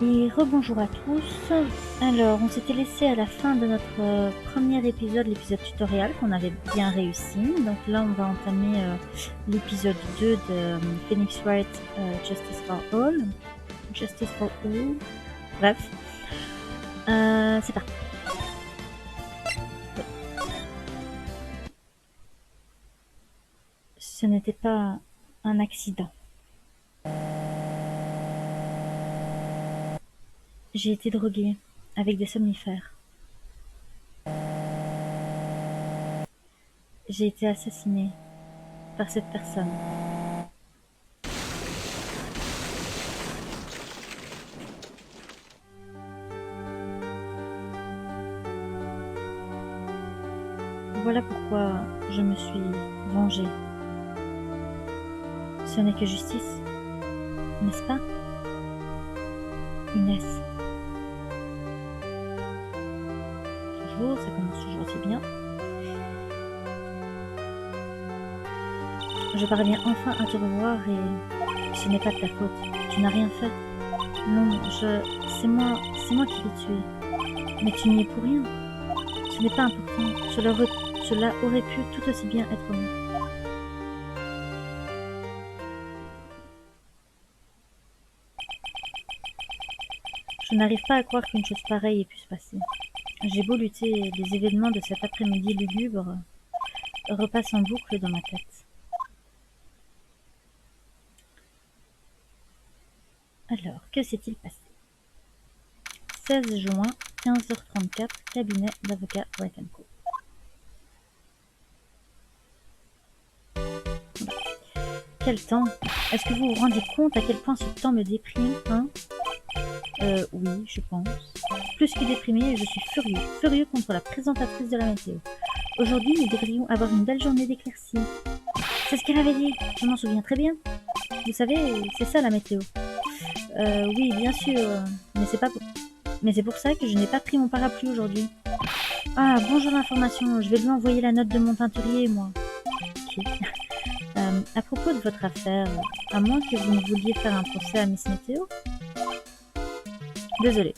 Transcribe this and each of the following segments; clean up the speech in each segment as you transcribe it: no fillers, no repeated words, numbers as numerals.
Et rebonjour à tous. Alors, on s'était laissé à la fin de notre premier épisode, l'épisode tutoriel, qu'on avait bien réussi. Donc là, on va entamer l'épisode 2 de Phoenix Wright, Justice for All. Justice for All. Bref. C'est parti. Ce n'était pas un accident. J'ai été droguée avec des somnifères. J'ai été assassinée par cette personne. Voilà pourquoi je me suis vengée. Ce n'est que justice, n'est-ce pas, Inès? Toujours, ça commence toujours aussi bien. Je parviens enfin à te revoir et ce n'est pas de ta faute. Tu n'as rien fait. Non, c'est moi qui l'ai tué. Mais tu n'y es pour rien. Ce n'est pas important. Cela aurait pu tout aussi bien être moi. Je n'arrive pas à croire qu'une chose pareille ait pu se passer. J'ai beau lutter, les événements de cet après-midi lugubre repassent en boucle dans ma tête. Alors, que s'est-il passé? 16 juin, 15h34, cabinet d'avocat Wright & Co. Quel temps! Est-ce que vous vous rendez compte à quel point ce temps me déprime, hein? Oui, je pense. Plus que déprimé, je suis furieux contre la présentatrice de la météo. Aujourd'hui, nous devrions avoir une belle journée d'éclaircies. C'est ce qu'elle avait dit, je m'en souviens très bien. Vous savez, c'est ça la météo. Oui, bien sûr, mais c'est pour ça que je n'ai pas pris mon parapluie aujourd'hui. Ah, bonjour l'information, je vais lui envoyer la note de mon teinturier, moi. Ok. À propos de votre affaire, à moins que vous ne vouliez faire un procès à Miss Météo? Désolée.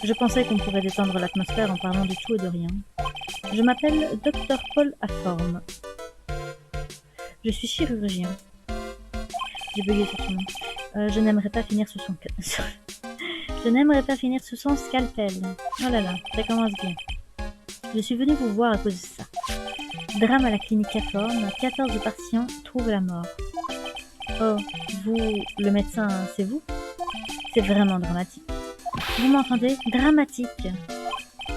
Je pensais qu'on pourrait détendre l'atmosphère en parlant de tout et de rien. Je m'appelle Dr Paul Aforme. Je suis chirurgien. J'ai bugué sur son nom. Je n'aimerais pas finir sous son... Je n'aimerais pas finir sous son scalpel. Oh là là, ça commence bien. Je suis venue vous voir à cause de ça. Drame à la clinique Aforme, 14 patients trouvent la mort. Oh, vous, le médecin, c'est vous? C'est vraiment dramatique. Vous m'entendez? Dramatique.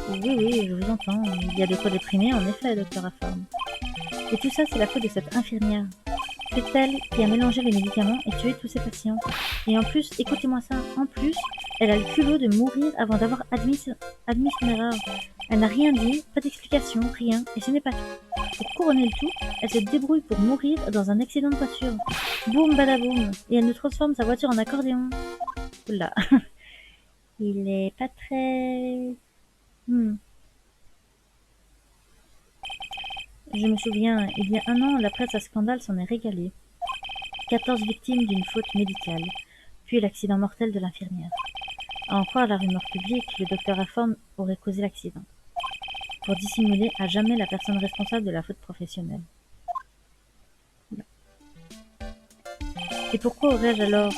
Oui, je vous entends. Il y a de quoi déprimer, en effet, docteur Aforme. Et tout ça, c'est la faute de cette infirmière. C'est elle qui a mélangé les médicaments et tué tous ses patients. Et en plus, écoutez-moi ça, en plus, elle a le culot de mourir avant d'avoir admis son erreur. Elle n'a rien dit, pas d'explication, rien, et ce n'est pas tout. Pour couronner le tout, elle se débrouille pour mourir dans un accident de voiture. Boum badaboum, et elle nous transforme sa voiture en accordéon. Oula, il est pas très... Je me souviens, il y a un an, la presse à scandale s'en est régalée. 14 victimes d'une faute médicale, puis l'accident mortel de l'infirmière. À en croire la rumeur publique, le docteur Aforme aurait causé l'accident, pour dissimuler à jamais la personne responsable de la faute professionnelle. Et pourquoi aurais-je alors...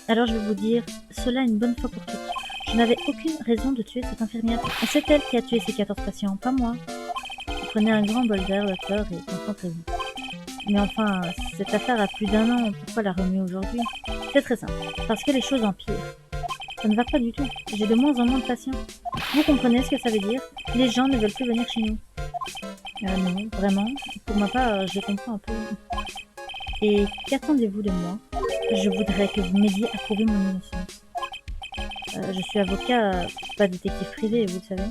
Alors je vais vous dire, cela une bonne fois pour toutes. Je n'avais aucune raison de tuer cette infirmière. Et c'est elle qui a tué ces 14 patients, pas moi. Prenez un grand bol d'air, docteur, et concentrez-vous. Mais enfin, cette affaire a plus d'un an, pourquoi la remuer aujourd'hui? C'est très simple, parce que les choses empirent. Ça ne va pas du tout, j'ai de moins en moins de patients. Vous comprenez ce que ça veut dire? Les gens ne veulent plus venir chez nous. Non, vraiment, pour ma part, je comprends un peu. Et qu'attendez-vous de moi? Je voudrais que vous m'aidiez à prouver mon innocence. Je suis avocat, pas détective privé, vous le savez.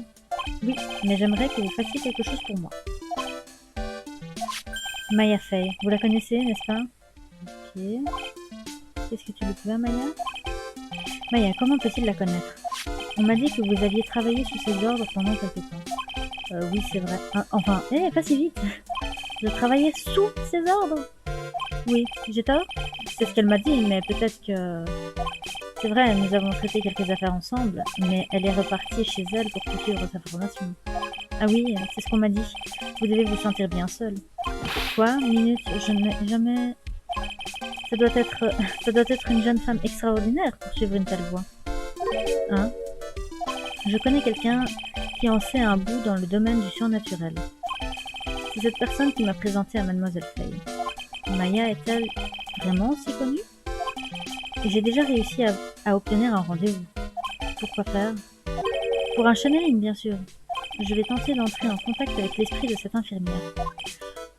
Oui, mais j'aimerais que vous fassiez quelque chose pour moi. Maya Fey, vous la connaissez, n'est-ce pas? Ok. Qu'est-ce que tu lui veux, Maya? Maya, comment peut-il la connaître? On m'a dit que vous aviez travaillé sous ses ordres pendant quelque temps. Oui, c'est vrai. Enfin, pas si vite. Je travaillais sous ses ordres? Oui, j'ai tort? C'est ce qu'elle m'a dit, mais peut-être que... C'est vrai, nous avons traité quelques affaires ensemble, mais elle est repartie chez elle pour poursuivre sa formation. Ah oui, c'est ce qu'on m'a dit. Vous devez vous sentir bien seul. Quoi? Minute, je n'ai jamais... Ça doit être... ça doit être une jeune femme extraordinaire pour suivre une telle voie. Hein? Je connais quelqu'un qui en sait un bout dans le domaine du surnaturel. C'est cette personne qui m'a présenté à Mademoiselle Fay. Maya est-elle vraiment aussi connue? Et j'ai déjà réussi à obtenir un rendez-vous. Pourquoi faire? Pour un channeling, bien sûr. Je vais tenter d'entrer en contact avec l'esprit de cette infirmière.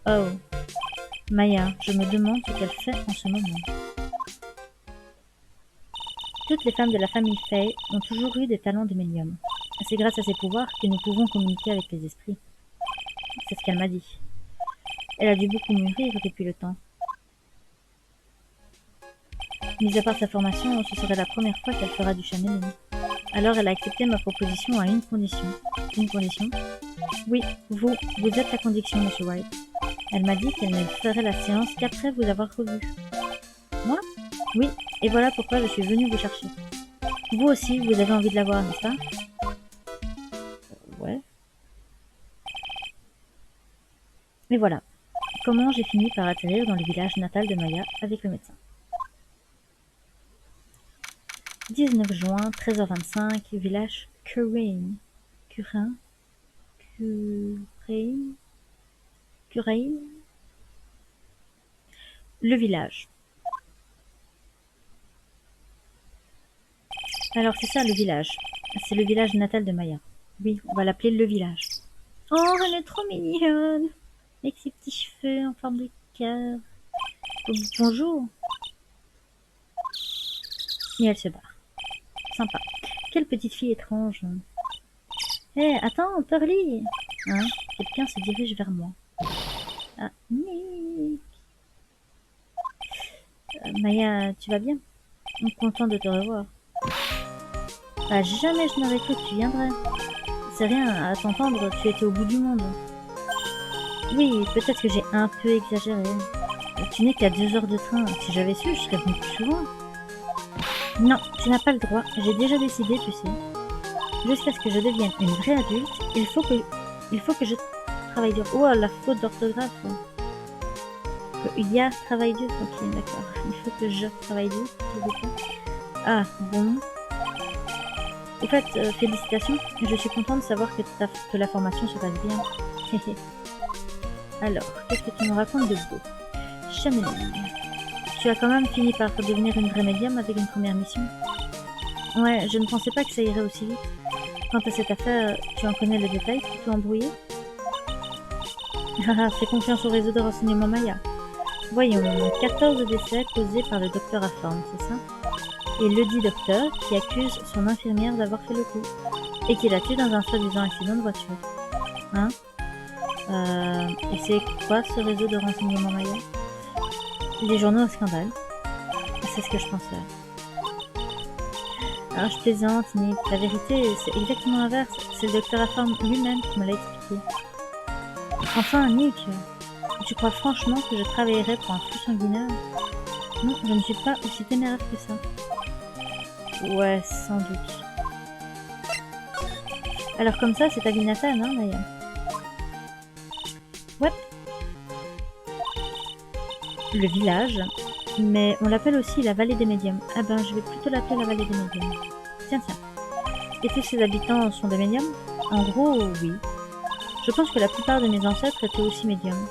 Oh, Maya, je me demande ce qu'elle fait en ce moment. Toutes les femmes de la famille Fay ont toujours eu des talents de médium. C'est grâce à ces pouvoirs que nous pouvons communiquer avec les esprits. C'est ce qu'elle m'a dit. Elle a dû beaucoup mûrir depuis le temps. Mis à part sa formation, ce serait la première fois qu'elle fera du channeling. Alors elle a accepté ma proposition à une condition. Une condition? Oui, vous êtes la condition, Monsieur White. Elle m'a dit qu'elle ne ferait la séance qu'après vous avoir revu. Moi? Oui, et voilà pourquoi je suis venue vous chercher. Vous aussi, vous avez envie de la voir, n'est-ce pas? Ouais. Et voilà, comment j'ai fini par atterrir dans le village natal de Maya avec le médecin. 19 juin, 13h25, village Curain. Curain? Le village. Alors c'est ça le village. C'est le village natal de Maya. Oui, on va l'appeler le village. Oh, elle est trop mignonne. Avec ses petits cheveux en forme de cœur. Bonjour. Et elle se barre. Sympa. Quelle petite fille étrange. Hé, attends, Pearly. Hein? Quelqu'un se dirige vers moi. Ah, Nick. Maya, tu vas bien? Content de te revoir. Ah, jamais je n'aurais cru que tu viendrais. C'est rien, à t'entendre, tu étais au bout du monde. Oui, peut-être que j'ai un peu exagéré. Tu n'es qu'à 2 heures de train. Si j'avais su, je serais venue plus souvent. Non, tu n'as pas le droit. J'ai déjà décidé, tu sais. Jusqu'à ce que je devienne une vraie adulte, il faut que je travaille dur. Oh, la faute d'orthographe. Il y a travail dur. Ok, d'accord. Il faut que je travaille dur, s'il vous plaît. Ah, bon. En fait, félicitations. Je suis contente de savoir que la formation se passe bien. Alors, qu'est-ce que tu me racontes de beau? Channeling. Tu as quand même fini par devenir une vraie médium avec une première mission. Ouais, je ne pensais pas que ça irait aussi vite. Quant à cette affaire, tu en connais le détail, tout embrouillé? Fais confiance au réseau de renseignement Maya. Voyons, 14 décès causés par le docteur Afford, c'est ça? Et le dit docteur qui accuse son infirmière d'avoir fait le coup. Et qui l'a tué dans un soi-disant accident de voiture. Hein? Et c'est quoi ce réseau de renseignement Maya? Les journaux au scandale. C'est ce que je pensais. Alors je plaisante, Nick. La vérité, c'est exactement l'inverse. C'est le docteur Afford lui-même qui me l'a expliqué. Enfin, Nick, tu crois franchement que je travaillerais pour un fou sanguinaire? Non, je ne suis pas aussi téméraire que ça. Ouais, sans doute. Alors comme ça, c'est ta vie natale, hein, Maya? Ouais. Le village, mais on l'appelle aussi la vallée des médiums. Ah ben, je vais plutôt l'appeler la vallée des médiums. Tiens. Et tous ses habitants sont des médiums? En gros, oui. Je pense que la plupart de mes ancêtres étaient aussi médiums.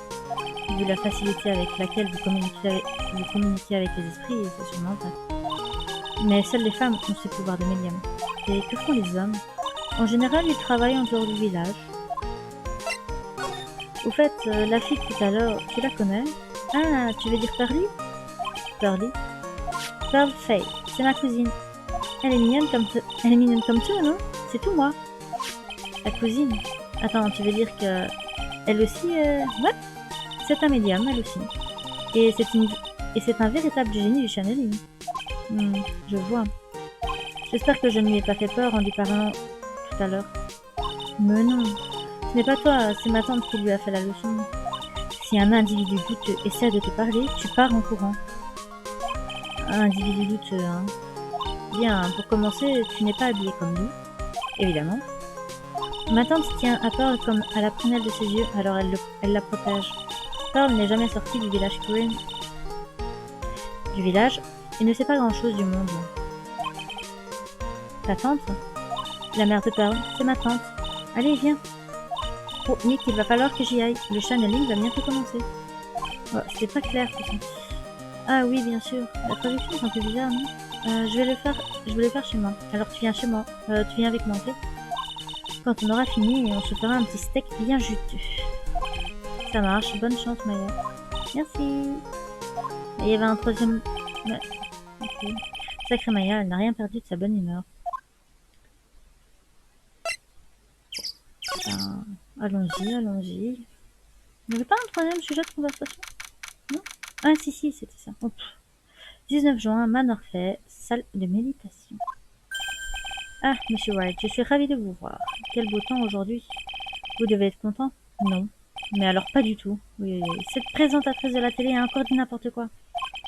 Vu la facilité avec laquelle vous communiquez avec les esprits, c'est sûrement vrai. Mais seules les femmes ont ce pouvoir de médium. Et que font les hommes? En général, ils travaillent en dehors du village. Au fait, la fille tout à l'heure, tu la connais? Ah, tu veux dire Pearly? Pearly? Pearl Fay, c'est ma cousine. Elle est mignonne comme tout, non? C'est tout, moi. Ta cousine? Attends, tu veux dire que... Elle aussi, ouais? C'est un médium, elle aussi. Et c'est un véritable génie du channeling. Je vois. J'espère que je ne lui ai pas fait peur en lui parlant tout à l'heure. Mais non, ce n'est pas toi, c'est ma tante qui lui a fait la leçon. Si un individu douteux essaie de te parler, tu pars en courant. Un individu douteux, hein. Bien, pour commencer, tu n'es pas habillée comme nous, évidemment. Ma tante tient à Pearl comme à la prunelle de ses yeux, alors elle la protège. Pearl n'est jamais sortie du village Corinne. Du village, il ne sait pas grand-chose du monde. Ta tante? La mère de Pearl, c'est ma tante. Allez, viens. Oh, Nick, il va falloir que j'y aille. Le channeling va bientôt commencer. Oh, c'est pas clair tout ça. Ah oui, bien sûr. La traduction est un peu bizarre, non? Je vais le faire chez moi. Alors tu viens chez moi. Tu viens avec moi, ok? Quand on aura fini, on se fera un petit steak bien juteux. Ça marche. Bonne chance, Maya. Merci. Et il y avait un troisième... Ouais. Ok. Sacrée Maya, elle n'a rien perdu de sa bonne humeur. Allons-y, allons-y. Il n'y avait pas un troisième sujet de conversation? Non? Ah si, c'était ça. Oh, 19 juin, Manorfait, salle de méditation. Ah, Monsieur Wright, je suis ravie de vous voir. Quel beau temps aujourd'hui. Vous devez être content? Non. Mais alors pas du tout. Oui, cette présentatrice de la télé a encore dit n'importe quoi.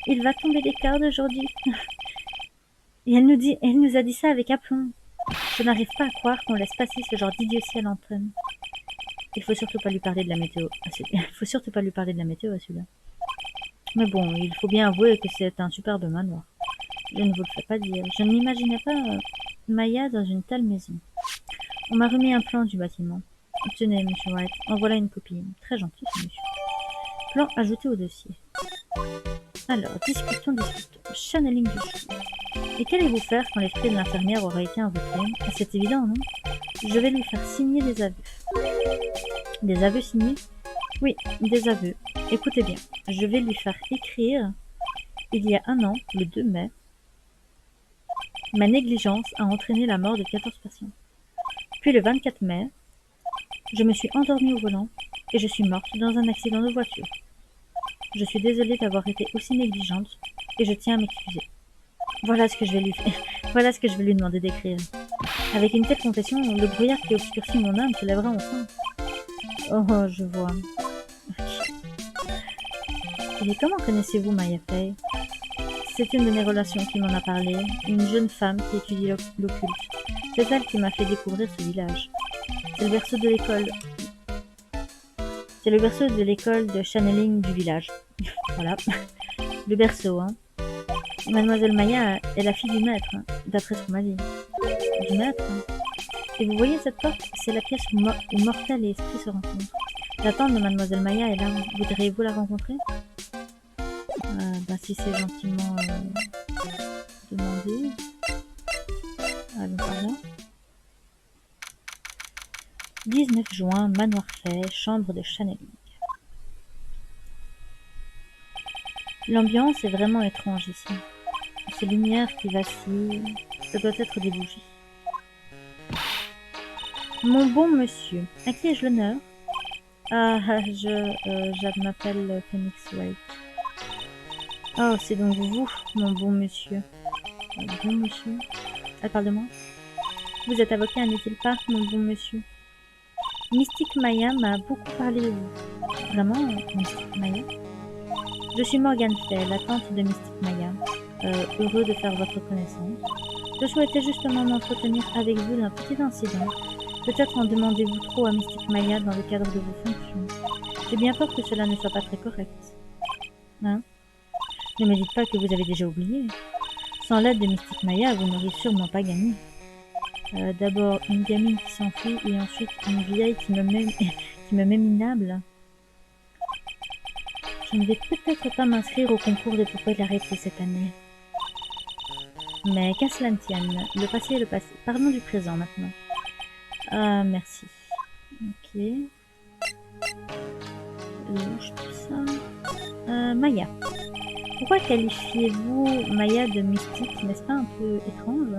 Il va tomber des cordes aujourd'hui. Et elle nous a dit ça avec aplomb. Je n'arrive pas à croire qu'on laisse passer ce genre d'idiotie à l'antenne. Il faut surtout pas lui parler de la météo. Il faut surtout pas lui parler de la météo à celui-là. Mais bon, il faut bien avouer que c'est un superbe manoir. Je ne vous le fais pas dire. Je ne m'imaginais pas Maya dans une telle maison. On m'a remis un plan du bâtiment. Tenez, Monsieur White, en voilà une copie. Très gentil, ce monsieur. Plan ajouté au dossier. Alors, discutons. Channeling du chou. Et qu'allez-vous faire quand l'esprit de l'infirmière aura été invoqué? C'est évident, non? Je vais lui faire signer des aveux. Des aveux signés? Oui, des aveux. Écoutez bien, je vais lui faire écrire, il y a un an, le 2 mai, ma négligence a entraîné la mort de 14 patients. Puis le 24 mai, je me suis endormie au volant et je suis morte dans un accident de voiture. Je suis désolée d'avoir été aussi négligente et je tiens à m'excuser. Voilà ce que je vais lui faire. Voilà ce que je vais lui demander d'écrire. Avec une telle confession, le brouillard qui obscurcit mon âme se lèvera enfin. Oh, je vois. Et comment connaissez-vous Maya Fey? C'est une de mes relations qui m'en a parlé, une jeune femme qui étudie l'occulte. C'est elle qui m'a fait découvrir ce village. C'est le berceau de l'école. C'est le berceau de l'école de channeling du village. Voilà. Le berceau, hein. Mademoiselle Maya est la fille du maître, hein, d'après ce qu'on m'a dit. Du maître, hein. Et vous voyez cette porte? C'est la pièce où mortel et esprit se rencontrent. La tante de Mademoiselle Maya est là. Voudriez-vous la rencontrer? Si c'est gentiment demandé. Allons par là. 19 juin, Manoir Fay, chambre de channeling. L'ambiance est vraiment étrange ici. Ces lumières qui vacillent, ça doit être des bougies. Mon bon monsieur, à qui ai-je l'honneur? Ah, je m'appelle Phoenix Wright. Oh, c'est donc vous, mon bon monsieur. Bon monsieur? Elle parle de moi? Vous êtes avocat, n'est-il pas, mon bon monsieur? Mystique Maya m'a beaucoup parlé de vous. Vraiment, Mystique Maya? Je suis Morgan Fay, la tante de Mystique Maya. Heureux de faire votre connaissance. Je souhaitais justement m'entretenir avec vous d'un petit incident. Peut-être en demandez-vous trop à Mystique Maya dans le cadre de vos fonctions. J'ai bien peur que cela ne soit pas très correct. Hein? Ne me dites pas que vous avez déjà oublié. Sans l'aide de Mystique Maya, vous n'auriez sûrement pas gagné. D'abord une gamine qui s'enfuit et ensuite une vieille qui me met minable. Je ne vais peut-être pas m'inscrire au concours de popularité cette année. Mais qu'à cela ne tienne, le passé est le passé. Parlons du présent maintenant. Ah, merci. Ok. Louche tout ça. Maya. Pourquoi qualifiez-vous Maya de mystique? N'est-ce pas un peu étrange?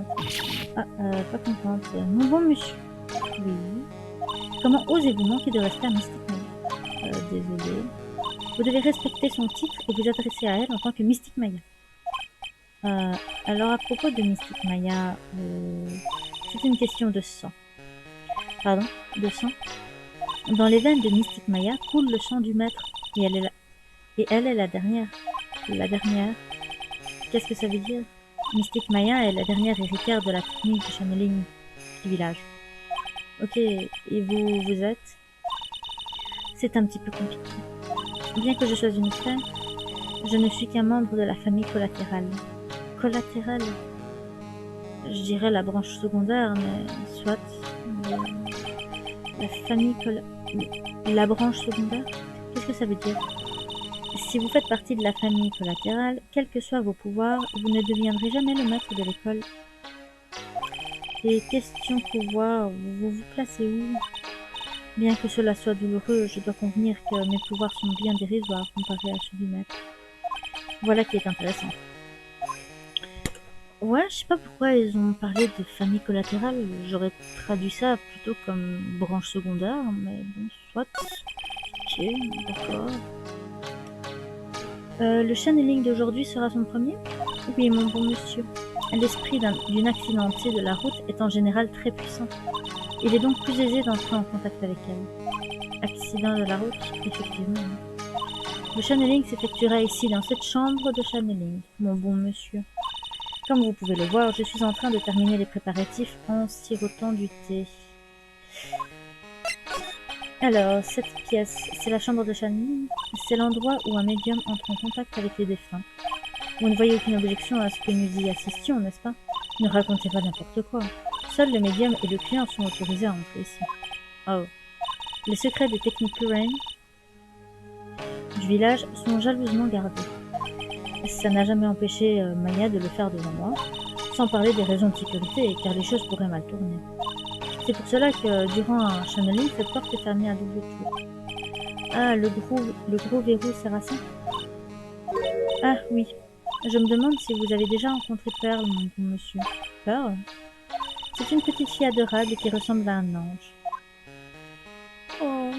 Ah, pas contente. Mon bon monsieur. Oui. Comment osez-vous manquer de respect à Mystique Maya? Désolé. Vous devez respecter son titre et vous adresser à elle en tant que Mystique Maya. Alors à propos de Mystique Maya, c'est une question de sang. Pardon? De sang? Dans les veines de Mystique Maya coule le sang du maître et elle est la dernière. La dernière? Qu'est-ce que ça veut dire? Mystique Maya est la dernière héritière de la technique du channeling du village. Ok, et vous êtes? C'est un petit peu compliqué. Bien que je sois une fée, je ne suis qu'un membre de la famille collatérale. Collatérale? Je dirais la branche secondaire, mais soit. La famille La branche secondaire? Qu'est-ce que ça veut dire? Si vous faites partie de la famille collatérale, quels que soient vos pouvoirs, vous ne deviendrez jamais le maître de l'école. Et question pouvoir, vous vous placez où? Bien que cela soit douloureux, je dois convenir que mes pouvoirs sont bien dérisoires comparés à ceux du maître. Voilà qui est intéressant. Ouais, je sais pas pourquoi ils ont parlé de famille collatérale, j'aurais traduit ça plutôt comme branche secondaire, mais bon, soit. Ok, d'accord. Le channeling d'aujourd'hui sera son premier? Oui, mon bon monsieur. L'esprit d'une accidentée de la route est en général très puissant. Il est donc plus aisé d'entrer en contact avec elle. Accident de la route, effectivement. Le channeling s'effectuera ici, dans cette chambre de channeling, mon bon monsieur. Comme vous pouvez le voir, je suis en train de terminer les préparatifs en sirotant du thé. Alors, cette pièce, c'est la chambre de channeling. C'est l'endroit où un médium entre en contact avec les défunts. Vous ne voyez aucune objection à ce que nous y assistions, n'est-ce pas? Ne racontez pas n'importe quoi. Seuls le médium et le client sont autorisés à entrer ici. Oh. Les secrets des techniques Lorraine du village sont jalousement gardés. Ça n'a jamais empêché Maya de le faire devant moi, sans parler des raisons de sécurité, car les choses pourraient mal tourner. C'est pour cela que, durant un channeling, cette porte est fermée à double tour. Ah, le gros verrou Sarrassin? Ah, oui. Je me demande si vous avez déjà rencontré Pearl, mon bon monsieur. Pearl? C'est une petite fille adorable qui ressemble à un ange. Oh.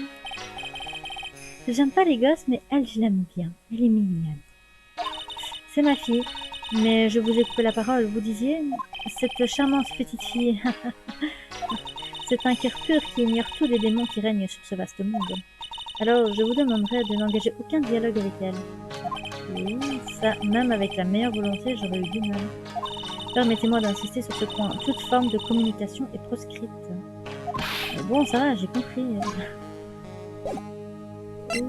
J'aime pas les gosses, mais elle, je l'aime bien. Elle est mignonne. C'est ma fille. Mais je vous ai coupé la parole. Vous disiez, cette charmante petite fille. C'est un cœur pur qui ignore tous les démons qui règnent sur ce vaste monde. Alors, je vous demanderai de n'engager aucun dialogue avec elle. Oui, ça, même avec la meilleure volonté, j'aurais eu du mal. Permettez-moi d'insister sur ce point. Toute forme de communication est proscrite. Bon, ça va, j'ai compris. Ok.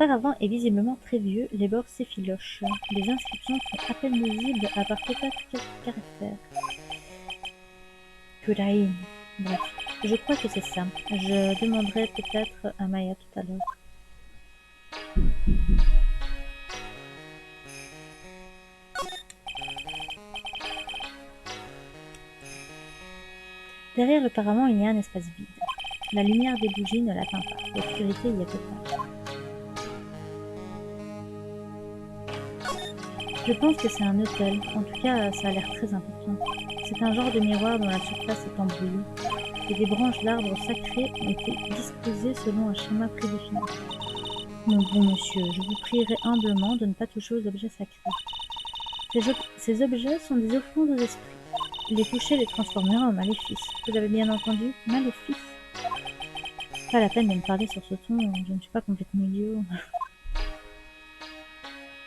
Le paravent est visiblement très vieux, les bords s'effilochent. Les inscriptions sont à peine lisibles, à part peut-être quelques caractères. Kurain. Bref, je crois que c'est ça. Je demanderai peut-être à Maya tout à l'heure. Derrière le paravent, il y a un espace vide. La lumière des bougies ne l'atteint pas. L'obscurité y est totale. Je pense que c'est un hôtel. En tout cas, ça a l'air très important. C'est un genre de miroir dont la surface est embrouillée. Et des branches d'arbres sacrés ont été disposées selon un schéma prédéfini. Mon bon monsieur, je vous prierai humblement de ne pas toucher aux objets sacrés. Ces objets sont des offrandes aux esprits. Les toucher les transformera en maléfices. Vous avez bien entendu? Maléfices. Pas la peine de me parler sur ce ton, je ne suis pas complètement idiot.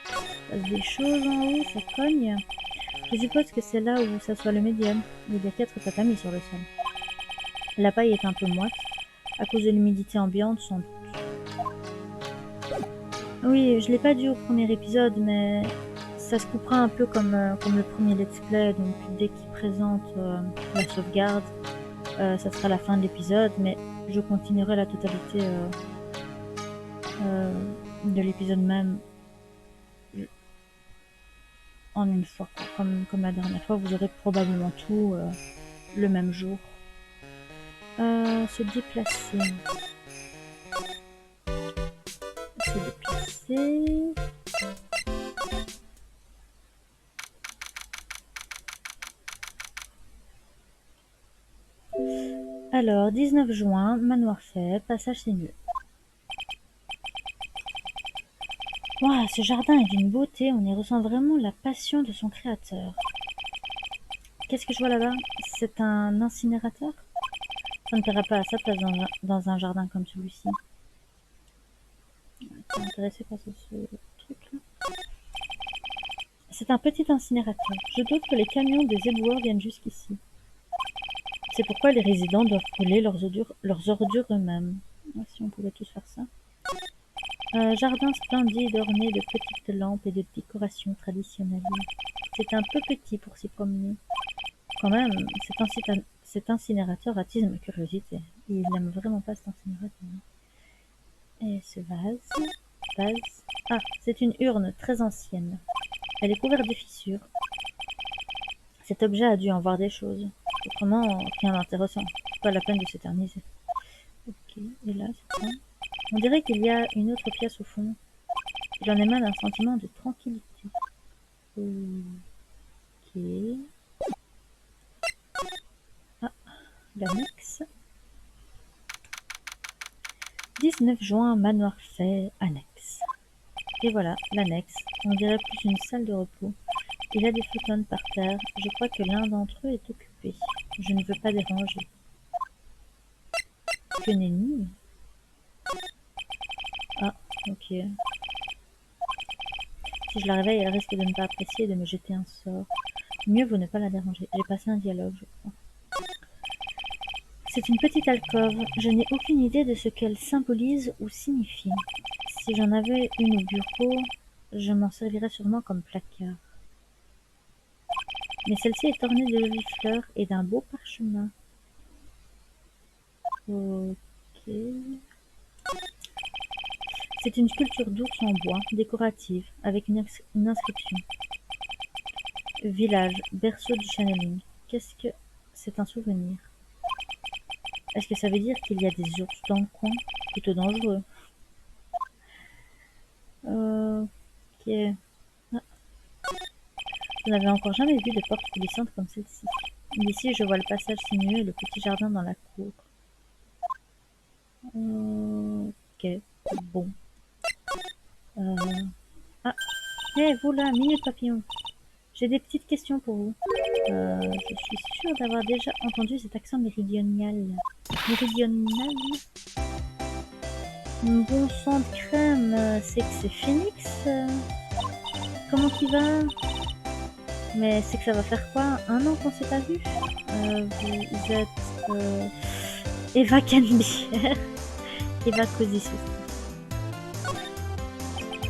Il se passe des choses en haut, ça cogne. Je suppose que c'est là où s'assoit le médium. Il y a 4 tatamis sur le sol. La paille est un peu moite, à cause de l'humidité ambiante sans doute. Oui, je l'ai pas dit au premier épisode, mais ça se coupera un peu comme le premier let's play, donc dès qu'il présente la sauvegarde, ça sera la fin de l'épisode, mais je continuerai la totalité de l'épisode même en une fois, comme la dernière fois. Vous aurez probablement tout le même jour. Se déplacer. Se déplacer. Alors, 19 juin, manoir fait, passage sinueux. Waouh, ce jardin est d'une beauté, on y ressent vraiment la passion de son créateur. Qu'est-ce que je vois là-bas? C'est un incinérateur? Ça ne paiera pas à sa place dans un jardin comme celui-ci. T'es intéressé par ce truc-là? C'est un petit incinérateur. Je doute que les camions des éboueurs viennent jusqu'ici. C'est pourquoi les résidents doivent brûler leurs ordures eux-mêmes. Ah, si on pouvait tous faire ça. Jardin splendide orné de petites lampes et de décorations traditionnelles. C'est un peu petit pour s'y promener. Quand même, cet incinérateur attise ma curiosité. Il n'aime vraiment pas cet incinérateur. Et ce vase... Ah, c'est une urne très ancienne. Elle est couverte de fissures. Cet objet a dû en voir des choses. Autrement, rien d'intéressant. Pas la peine de s'éterniser. Ok, et là, c'est quoi? On dirait qu'il y a une autre pièce au fond. J'en émane un sentiment de tranquillité. Ok. Ah, l'annexe. 19 juin, manoir fait, annexe. Et voilà, l'annexe. On dirait plus une salle de repos. Il y a des futons par terre. Je crois que l'un d'entre eux est occupé. Je ne veux pas déranger. Que nenni. Ah, ok. Si je la réveille, elle risque de ne pas apprécier et de me jeter un sort. Mieux vaut ne pas la déranger. J'ai passé un dialogue, je crois. C'est une petite alcôve. Je n'ai aucune idée de ce qu'elle symbolise ou signifie. Si j'en avais une au bureau, je m'en servirais sûrement comme placard. Mais celle-ci est ornée de jolies fleurs et d'un beau parchemin. Ok. C'est une sculpture d'ours en bois, décorative, avec une inscription. Village, berceau du channeling. Qu'est-ce que c'est un souvenir? Est-ce que ça veut dire qu'il y a des ours dans le coin? Plutôt dangereux. Ok. Ah, je n'avais encore jamais vu de porte coulissante comme celle-ci. D'ici, je vois le passage sinueux et le petit jardin dans la cour. Ok, bon. Ah, hé, vous là, minute papillon. J'ai des petites questions pour vous. Je suis sûre d'avoir déjà entendu cet accent méridional. Méridional? Bon sang de crème, c'est que c'est Phoenix? Comment tu vas? Mais c'est que ça va faire quoi? Un an qu'on s'est pas vu? Vous êtes Eva Canbière. Eva Cosy Souci.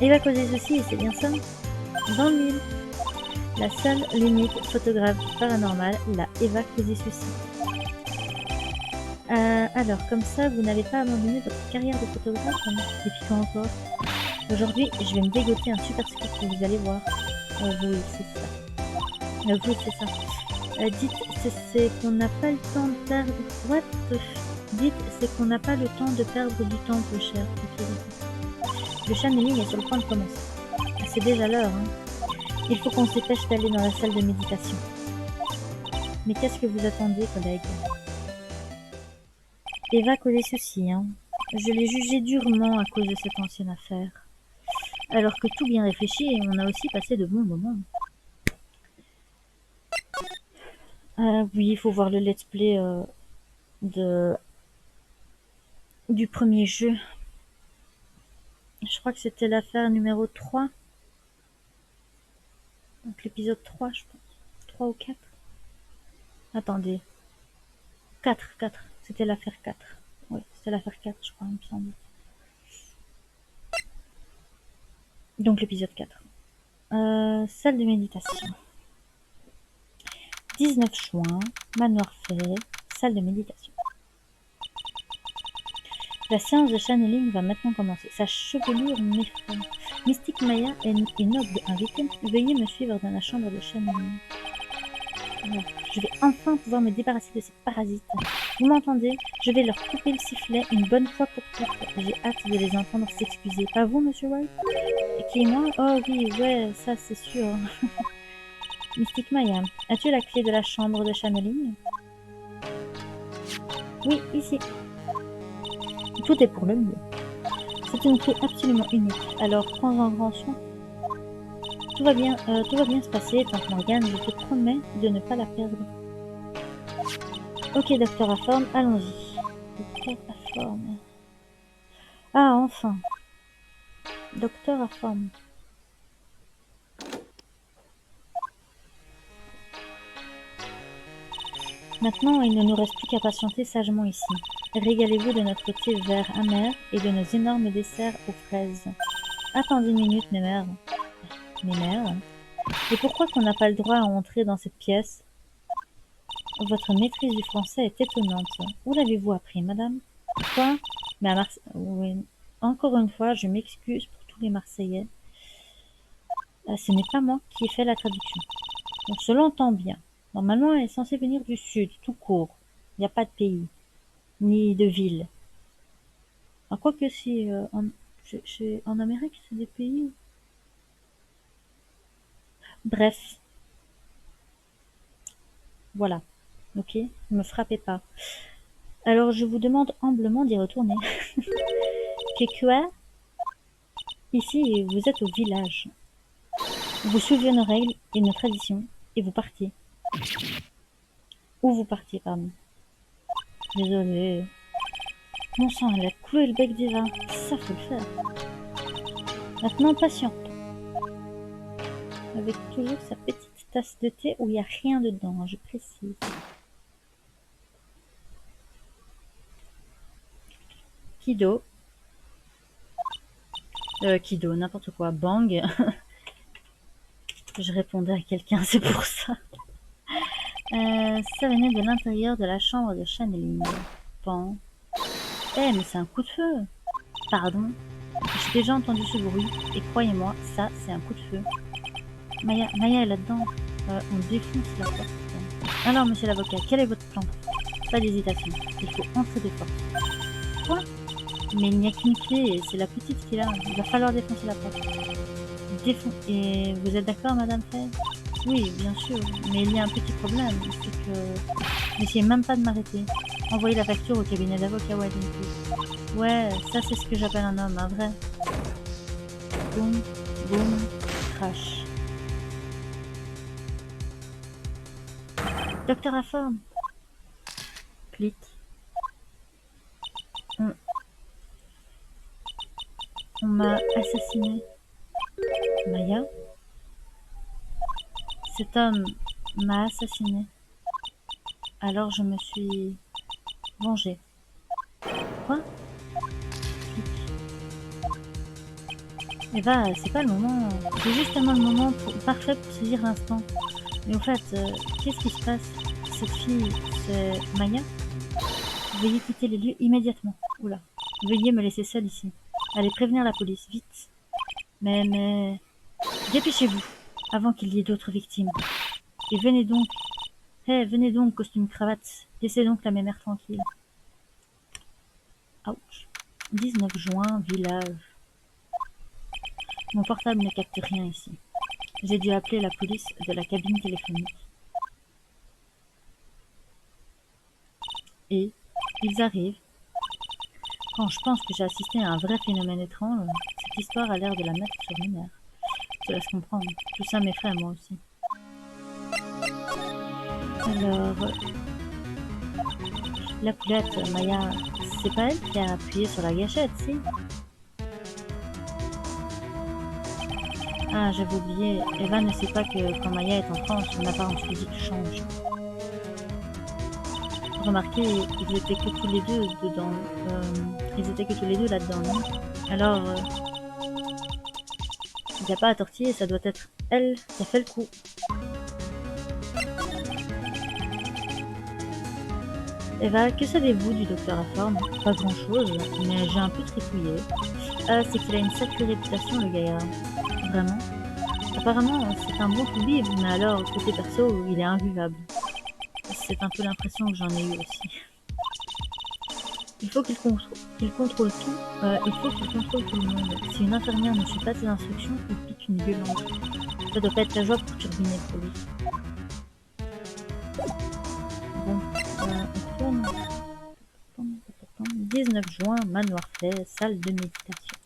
Eva Cosy Souci, c'est bien ça? Dans l'île. La seule, l'unique photographe paranormale, la Eva Cosy Souci. Alors, comme ça, vous n'avez pas abandonné votre carrière de photographe? Et puis quand encore? Aujourd'hui, je vais me dégoter un super scoop, vous allez voir. Oui, c'est ça. Oui, c'est ça. Dites, c'est qu'on n'a pas le temps de perdre... What the Dites, c'est qu'on n'a pas le temps de perdre du temps, peu cher. Le channeling est sur le point de commencer. C'est déjà l'heure, hein. Il faut qu'on se dépêche d'aller dans la salle de méditation. Mais qu'est-ce que vous attendez, collègue? Eva connaît ceci, hein. Je l'ai jugée durement à cause de cette ancienne affaire. Alors que tout bien réfléchi, on a aussi passé de bons moments. Oui, il faut voir le let's play du premier jeu. Je crois que c'était l'affaire numéro 3. Donc l'épisode 3, je pense. 3 ou 4. Attendez. 4. C'était l'affaire 4. Oui, c'était l'affaire 4, je crois, il me semble. Donc l'épisode 4. Salle de méditation. 19 juin, manoir fait, salle de méditation. La séance de channeling va maintenant commencer. Sa chevelure m'effraie. Mystique Maya et Noble invité, veuillez me suivre dans la chambre de channeling. Je vais enfin pouvoir me débarrasser de ces parasites. Vous m'entendez? Je vais leur couper le sifflet une bonne fois pour toutes. J'ai hâte de les entendre s'excuser. Pas vous, monsieur White? Qui est moi? Oh oui, ouais, ça c'est sûr. Mystique Maya, as-tu la clé de la chambre de channeling? Oui, ici. Tout est pour le mieux. C'est une clé absolument unique, alors prends-en grand soin. Tout va bien se passer, tante Morgane, je te promets de ne pas la perdre. Ok, docteur Aforme, allons-y. Docteur Aforme. Ah, enfin. Docteur Aforme. Maintenant, il ne nous reste plus qu'à patienter sagement ici. Régalez-vous de notre thé vert amer et de nos énormes desserts aux fraises. Attendez une minute, mes mères. Mes mères. Et pourquoi qu'on n'a pas le droit à entrer dans cette pièce? Votre maîtrise du français est étonnante. Où l'avez-vous appris, madame? Quoi? Mais à Marseille... Oui. Encore une fois, je m'excuse pour tous les Marseillais. Ce n'est pas moi qui ai fait la traduction. On se l'entend bien. Normalement, elle est censée venir du sud, tout court. Il n'y a pas de pays, ni de ville. À quoi que si en Amérique, c'est des pays. Bref, voilà. Ok, ne me frappez pas. Alors, je vous demande humblement d'y retourner. Que quoi? Ici, vous êtes au village. Vous suivez nos règles et nos traditions, et vous partiez. Où vous partiez, pardon. Désolé. Mon sang, elle a cloué le bec d'Eva. Ça faut le faire. Maintenant, patiente. Avec toujours sa petite tasse de thé où il n'y a rien dedans, je précise. Kido. Kido, n'importe quoi. Bang. Je répondais à quelqu'un, c'est pour ça. Ça venait de l'intérieur de la chambre de Channeling. Pan. Mais c'est un coup de feu. Pardon. J'ai déjà entendu ce bruit, et croyez-moi, ça, c'est un coup de feu. Maya est là-dedans. On défonce la porte. Alors, monsieur l'avocat, quel est votre plan? Pas d'hésitation. Il faut entrer de force. Quoi? Mais il n'y a qu'une clé, et c'est la petite qui est là. Il va falloir défoncer la porte. Et vous êtes d'accord, madame Fay? Oui, bien sûr, mais il y a un petit problème, c'est que... N'essayez même pas de m'arrêter. Envoyez la facture au cabinet d'avocat Waddington. Ouais, ça c'est ce que j'appelle un homme, un vrai. Boum, boum, crash. Docteur Afforn. Clic. On m'a assassiné. Maya? Cet homme m'a assassiné. Alors je me suis vengée. Quoi? Eva, c'est pas le moment. C'est justement le moment parfait pour saisir l'instant. Mais au fait, qu'est-ce qui se passe? Cette fille, c'est Maya? Veuillez quitter les lieux immédiatement. Oula. Veuillez me laisser seule ici. Allez prévenir la police, vite. Mais... Dépêchez-vous, avant qu'il y ait d'autres victimes. Et venez donc. Venez donc, costume cravate. Laissez donc la mémère tranquille. Ouch. 19 juin, village. Mon portable ne capte rien ici. J'ai dû appeler la police de la cabine téléphonique. Et ils arrivent. Quand je pense que j'ai assisté à un vrai phénomène étrange, cette histoire a l'air de la mettre sur mes nerfs. Je te laisse comprendre. Tout ça m'effraie moi aussi. Alors... La poulette, Maya, c'est pas elle qui a appuyé sur la gâchette, si? Ah, j'avais oublié. Eva ne sait pas que quand Maya est en transe, son apparence physique change. Remarquez, ils étaient que tous les deux dedans. Ils étaient que tous les deux là-dedans, non? Alors, il n'y a pas à tortiller, ça doit être elle qui a fait le coup. Eva, que savez-vous du docteur Afforn? Pas grand-chose, mais j'ai un peu tripouillé. C'est qu'il a une sacrée réputation, le gaillard. Vraiment? Apparemment, c'est un bon toubib, mais alors, côté perso, il est invivable. C'est un peu l'impression que j'en ai eu aussi. Il faut qu'il contrôle tout. Il faut qu'il contrôle tout le monde. Si une infirmière ne suit pas ses instructions, il pique une violence. Ça doit pas être la joie pour turbiner pour lui. Bon, on tourne. 19 juin, manoir Fay, salle de méditation.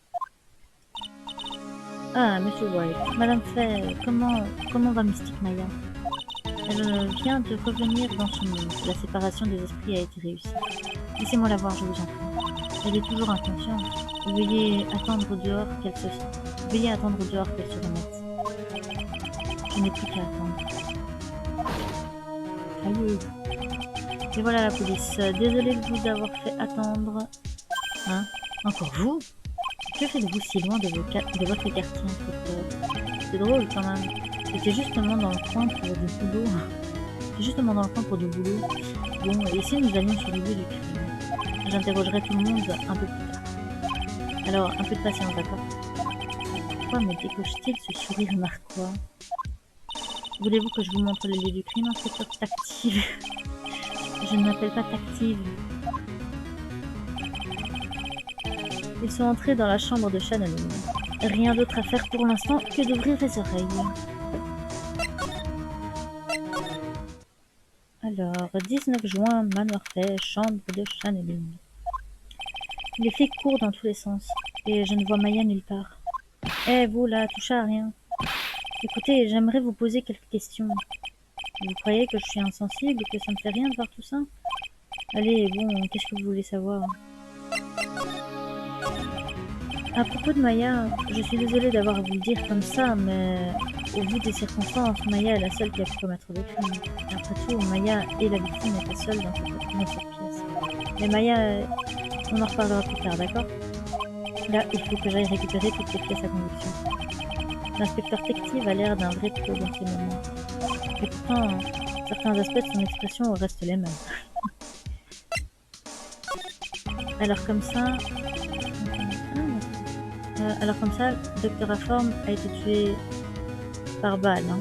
Ah, monsieur White. Madame Fay, comment va Mystique Maya? Elle vient de revenir dans son monde. La séparation des esprits a été réussie. Laissez-moi la voir, je vous en prie. Elle est toujours inconsciente. Veuillez attendre dehors qu'elle se remette. Je n'ai plus qu'à attendre. Allez. Et voilà la police. Désolée de vous avoir fait attendre. Hein? Encore vous? Que faites-vous si loin de votre quartier, inspecteur? C'est drôle quand même. J'étais justement dans le coin pour du boulot. J'étais justement dans le coin pour du boulot. Bon, et si nous allions sur le lieu du crime? J'interrogerai tout le monde un peu plus tard. Alors, un peu de patience, d'accord? Pourquoi me décoche-t-il ce sourire narquois? Voulez-vous que je vous montre le lieu du crime, inspecteur Tactive? Je ne m'appelle pas Tactive. Ils sont entrés dans la chambre de Channeling. Rien d'autre à faire pour l'instant que d'ouvrir les oreilles. Alors, 19 juin, Manoir fait, chambre de Channeling. Les flics courent dans tous les sens, et je ne vois Maya nulle part. Eh, vous là, touchez à rien. Écoutez, j'aimerais vous poser quelques questions. Vous croyez que je suis insensible, que ça me fait rien de voir tout ça? Allez, bon, qu'est-ce que vous voulez savoir? À propos de Maya, je suis désolée d'avoir à vous le dire comme ça, mais au vu des circonstances, Maya est la seule qui a pu commettre le crime. Après tout, Maya et la victime étaient seules dans cette pièce. Mais Maya, on en reparlera plus tard, d'accord? Là, il faut que j'aille récupérer toutes les pièces à conviction. L'inspecteur Tective a l'air d'un vrai pro dans ces moments. Et pourtant, certains aspects de son expression restent les mêmes. Alors comme ça... alors comme ça, Dr. Aform a été tué par balle, hein.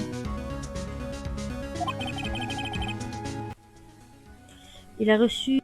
Il a reçu...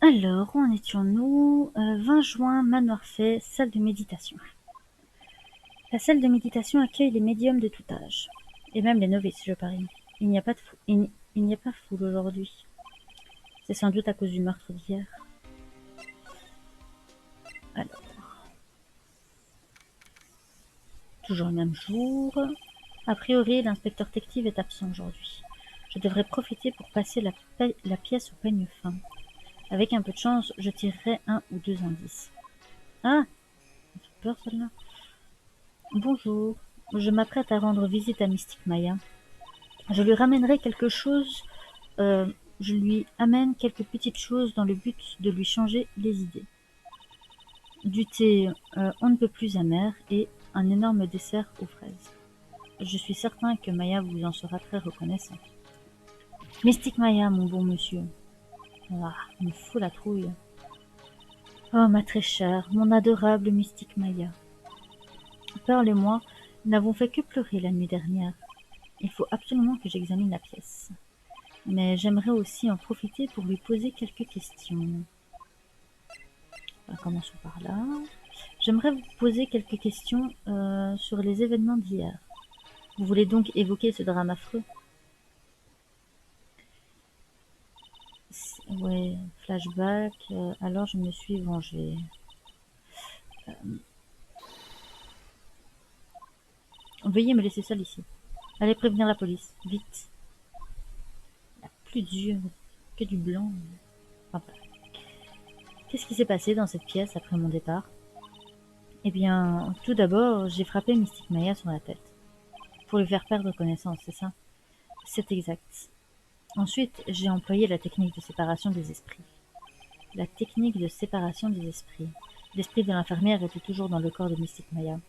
Alors, où en étions-nous? 20 juin, Manoir Fay, salle de méditation. La salle de méditation accueille les médiums de tout âge, et même les novices, je parie. Il n'y a pas foule aujourd'hui. C'est sans doute à cause du meurtre d'hier. Alors, toujours le même jour. A priori, l'inspecteur détective est absent aujourd'hui. Je devrais profiter pour passer la pièce au peigne fin. Avec un peu de chance, je tirerai 1 ou 2 indices. Ah, ça fait peur celle-là. Bonjour, je m'apprête à rendre visite à Mystique Maya. Je lui ramènerai quelque chose. Je lui amène quelques petites choses dans le but de lui changer les idées. Du thé on ne peut plus amer et un énorme dessert aux fraises. Je suis certain que Maya vous en sera très reconnaissant. Mystique Maya, mon bon monsieur. Ah, il me faut la trouille. Oh, ma très chère, mon adorable Mystique Maya. Pearl et moi n'avons fait que pleurer la nuit dernière. Il faut absolument que j'examine la pièce. Mais j'aimerais aussi en profiter pour lui poser quelques questions. Commençons par là. J'aimerais vous poser quelques questions sur les événements d'hier. Vous voulez donc évoquer ce drame affreux? Ouais, flashback. Alors je me suis vengée. Veuillez me laisser seule ici. Allez prévenir la police, vite. Il n'y a plus d'yeux, que du blanc. Enfin, bref. Qu'est-ce qui s'est passé dans cette pièce après mon départ? Eh bien, tout d'abord, j'ai frappé Mystique Maya sur la tête. Pour lui faire perdre connaissance, c'est ça? C'est exact. Ensuite, j'ai employé la technique de séparation des esprits. La technique de séparation des esprits. L'esprit de l'infirmière était toujours dans le corps de Mystique Maya.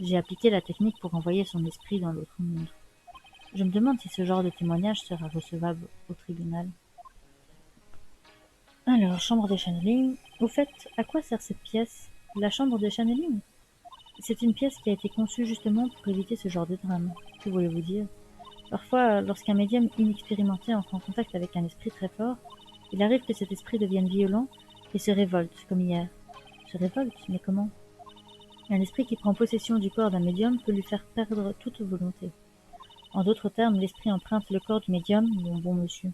J'ai appliqué la technique pour envoyer son esprit dans l'autre monde. Je me demande si ce genre de témoignage sera recevable au tribunal. Alors, chambre de channeling. Au fait, à quoi sert cette pièce? La chambre de channeling? C'est une pièce qui a été conçue justement pour éviter ce genre de drame. Que voulez-vous dire? Parfois, lorsqu'un médium inexpérimenté entre en contact avec un esprit très fort, il arrive que cet esprit devienne violent et se révolte, comme hier. Se révolte? Mais comment? Un esprit qui prend possession du corps d'un médium peut lui faire perdre toute volonté. En d'autres termes, l'esprit emprunte le corps du médium, mon bon monsieur.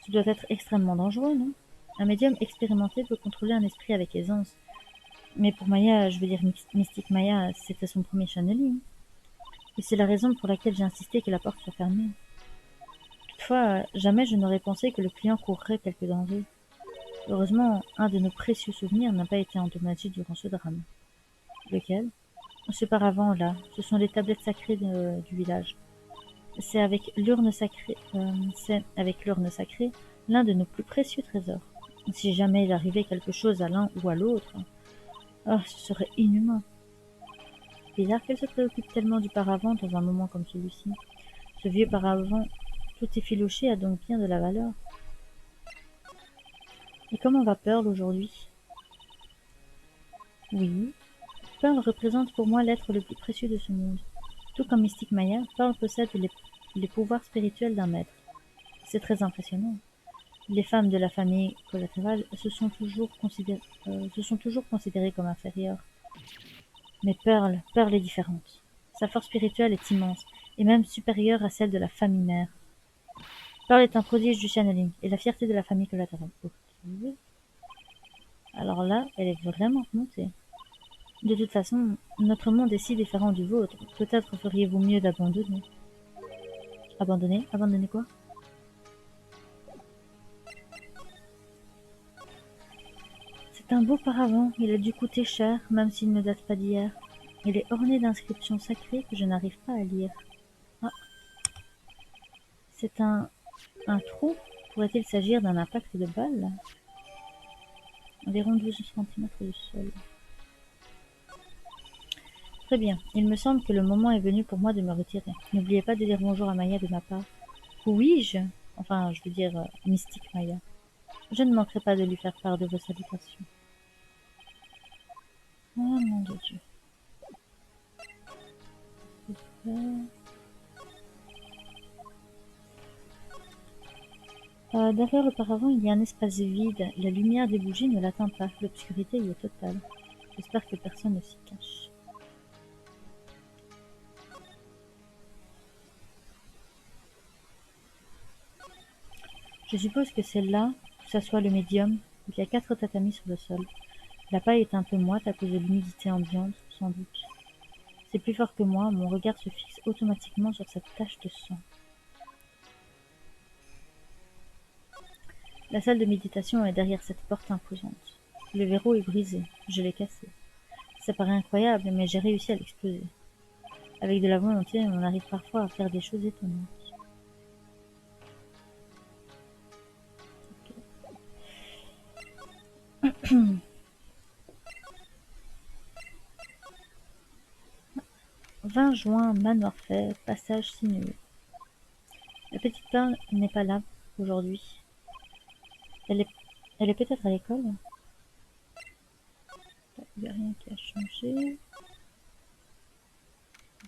Ce doit être extrêmement dangereux, non? Un médium expérimenté peut contrôler un esprit avec aisance. Mais pour Maya, je veux dire Mystique Maya, c'était son premier channeling. Et c'est la raison pour laquelle j'ai insisté que la porte soit fermée. Toutefois, jamais je n'aurais pensé que le client courrait quelque danger. Heureusement, un de nos précieux souvenirs n'a pas été endommagé durant ce drame. Lequel? Ce paravent-là, ce sont les tablettes sacrées du village. C'est avec l'urne sacrée, l'un de nos plus précieux trésors. Si jamais il arrivait quelque chose à l'un ou à l'autre, oh, ce serait inhumain. Bizarre qu'elle se préoccupe tellement du paravent dans un moment comme celui-ci. Ce vieux paravent, tout effiloché, a donc bien de la valeur. Et comment va Pearl aujourd'hui? Oui, Pearl représente pour moi l'être le plus précieux de ce monde. Tout comme Mystique Maya, Pearl possède les pouvoirs spirituels d'un maître. C'est très impressionnant. Les femmes de la famille collatérale se sont toujours considérées comme inférieures. Mais Pearl est différente. Sa force spirituelle est immense, et même supérieure à celle de la famille mère. Pearl est un prodige du channeling, et la fierté de la famille collatérale. Ok. Alors là, elle est vraiment remontée. De toute façon, notre monde est si différent du vôtre, peut-être feriez-vous mieux d'abandonner. Abandonner? Abandonner quoi? C'est un beau paravent, il a dû coûter cher, même s'il ne date pas d'hier. Il est orné d'inscriptions sacrées que je n'arrive pas à lire. Ah, c'est un trou? Pourrait-il s'agir d'un impact de balle? Environ 12 cm du sol. Très bien, il me semble que le moment est venu pour moi de me retirer. N'oubliez pas de dire bonjour à Maya de ma part. Oui-je? Enfin, je veux dire, Mystique Maya. Je ne manquerai pas de lui faire part de vos salutations. Oh mon Dieu. Derrière le paravent, il y a un espace vide. La lumière des bougies ne l'atteint pas. L'obscurité y est totale. J'espère que personne ne s'y cache. Je suppose que c'est là où s'assoit le médium. Il y a 4 tatamis sur le sol. La paille est un peu moite à cause de l'humidité ambiante, sans doute. C'est plus fort que moi, mon regard se fixe automatiquement sur cette tache de sang. La salle de méditation est derrière cette porte imposante. Le verrou est brisé, je l'ai cassé. Ça paraît incroyable, mais j'ai réussi à l'exploser. Avec de la volonté, on arrive parfois à faire des choses étonnantes. 20 juin, Manoir Fait, passage sinueux. La petite Pearl n'est pas là aujourd'hui. Elle est, elle est peut-être à l'école. Il n'y a rien qui a changé.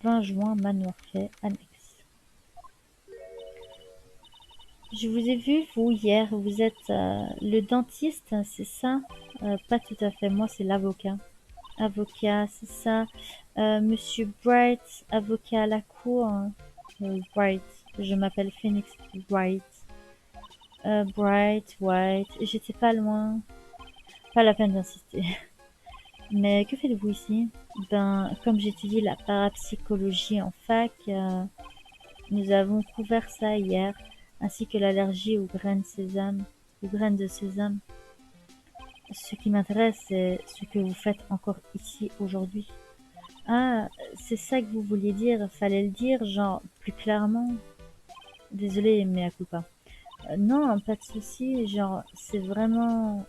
20 juin, Manoir Fait, annexe. Je vous ai vu, vous, hier. Vous êtes le dentiste, c'est ça? Pas tout à fait. Moi, c'est l'avocat. Avocat, c'est ça. Monsieur Bright, avocat à la cour. Bright. Je m'appelle Phoenix Bright. Bright, White, j'étais pas loin. Pas la peine d'insister. Mais que faites-vous ici? Ben, comme j'étudie la parapsychologie en fac, nous avons couvert ça hier, ainsi que l'allergie aux graines de sésame. Ce qui m'intéresse, c'est ce que vous faites encore ici aujourd'hui. Ah, c'est ça que vous vouliez dire, fallait le dire, genre, plus clairement. Désolée, mais à coup pas. Non, pas de souci, genre, c'est vraiment...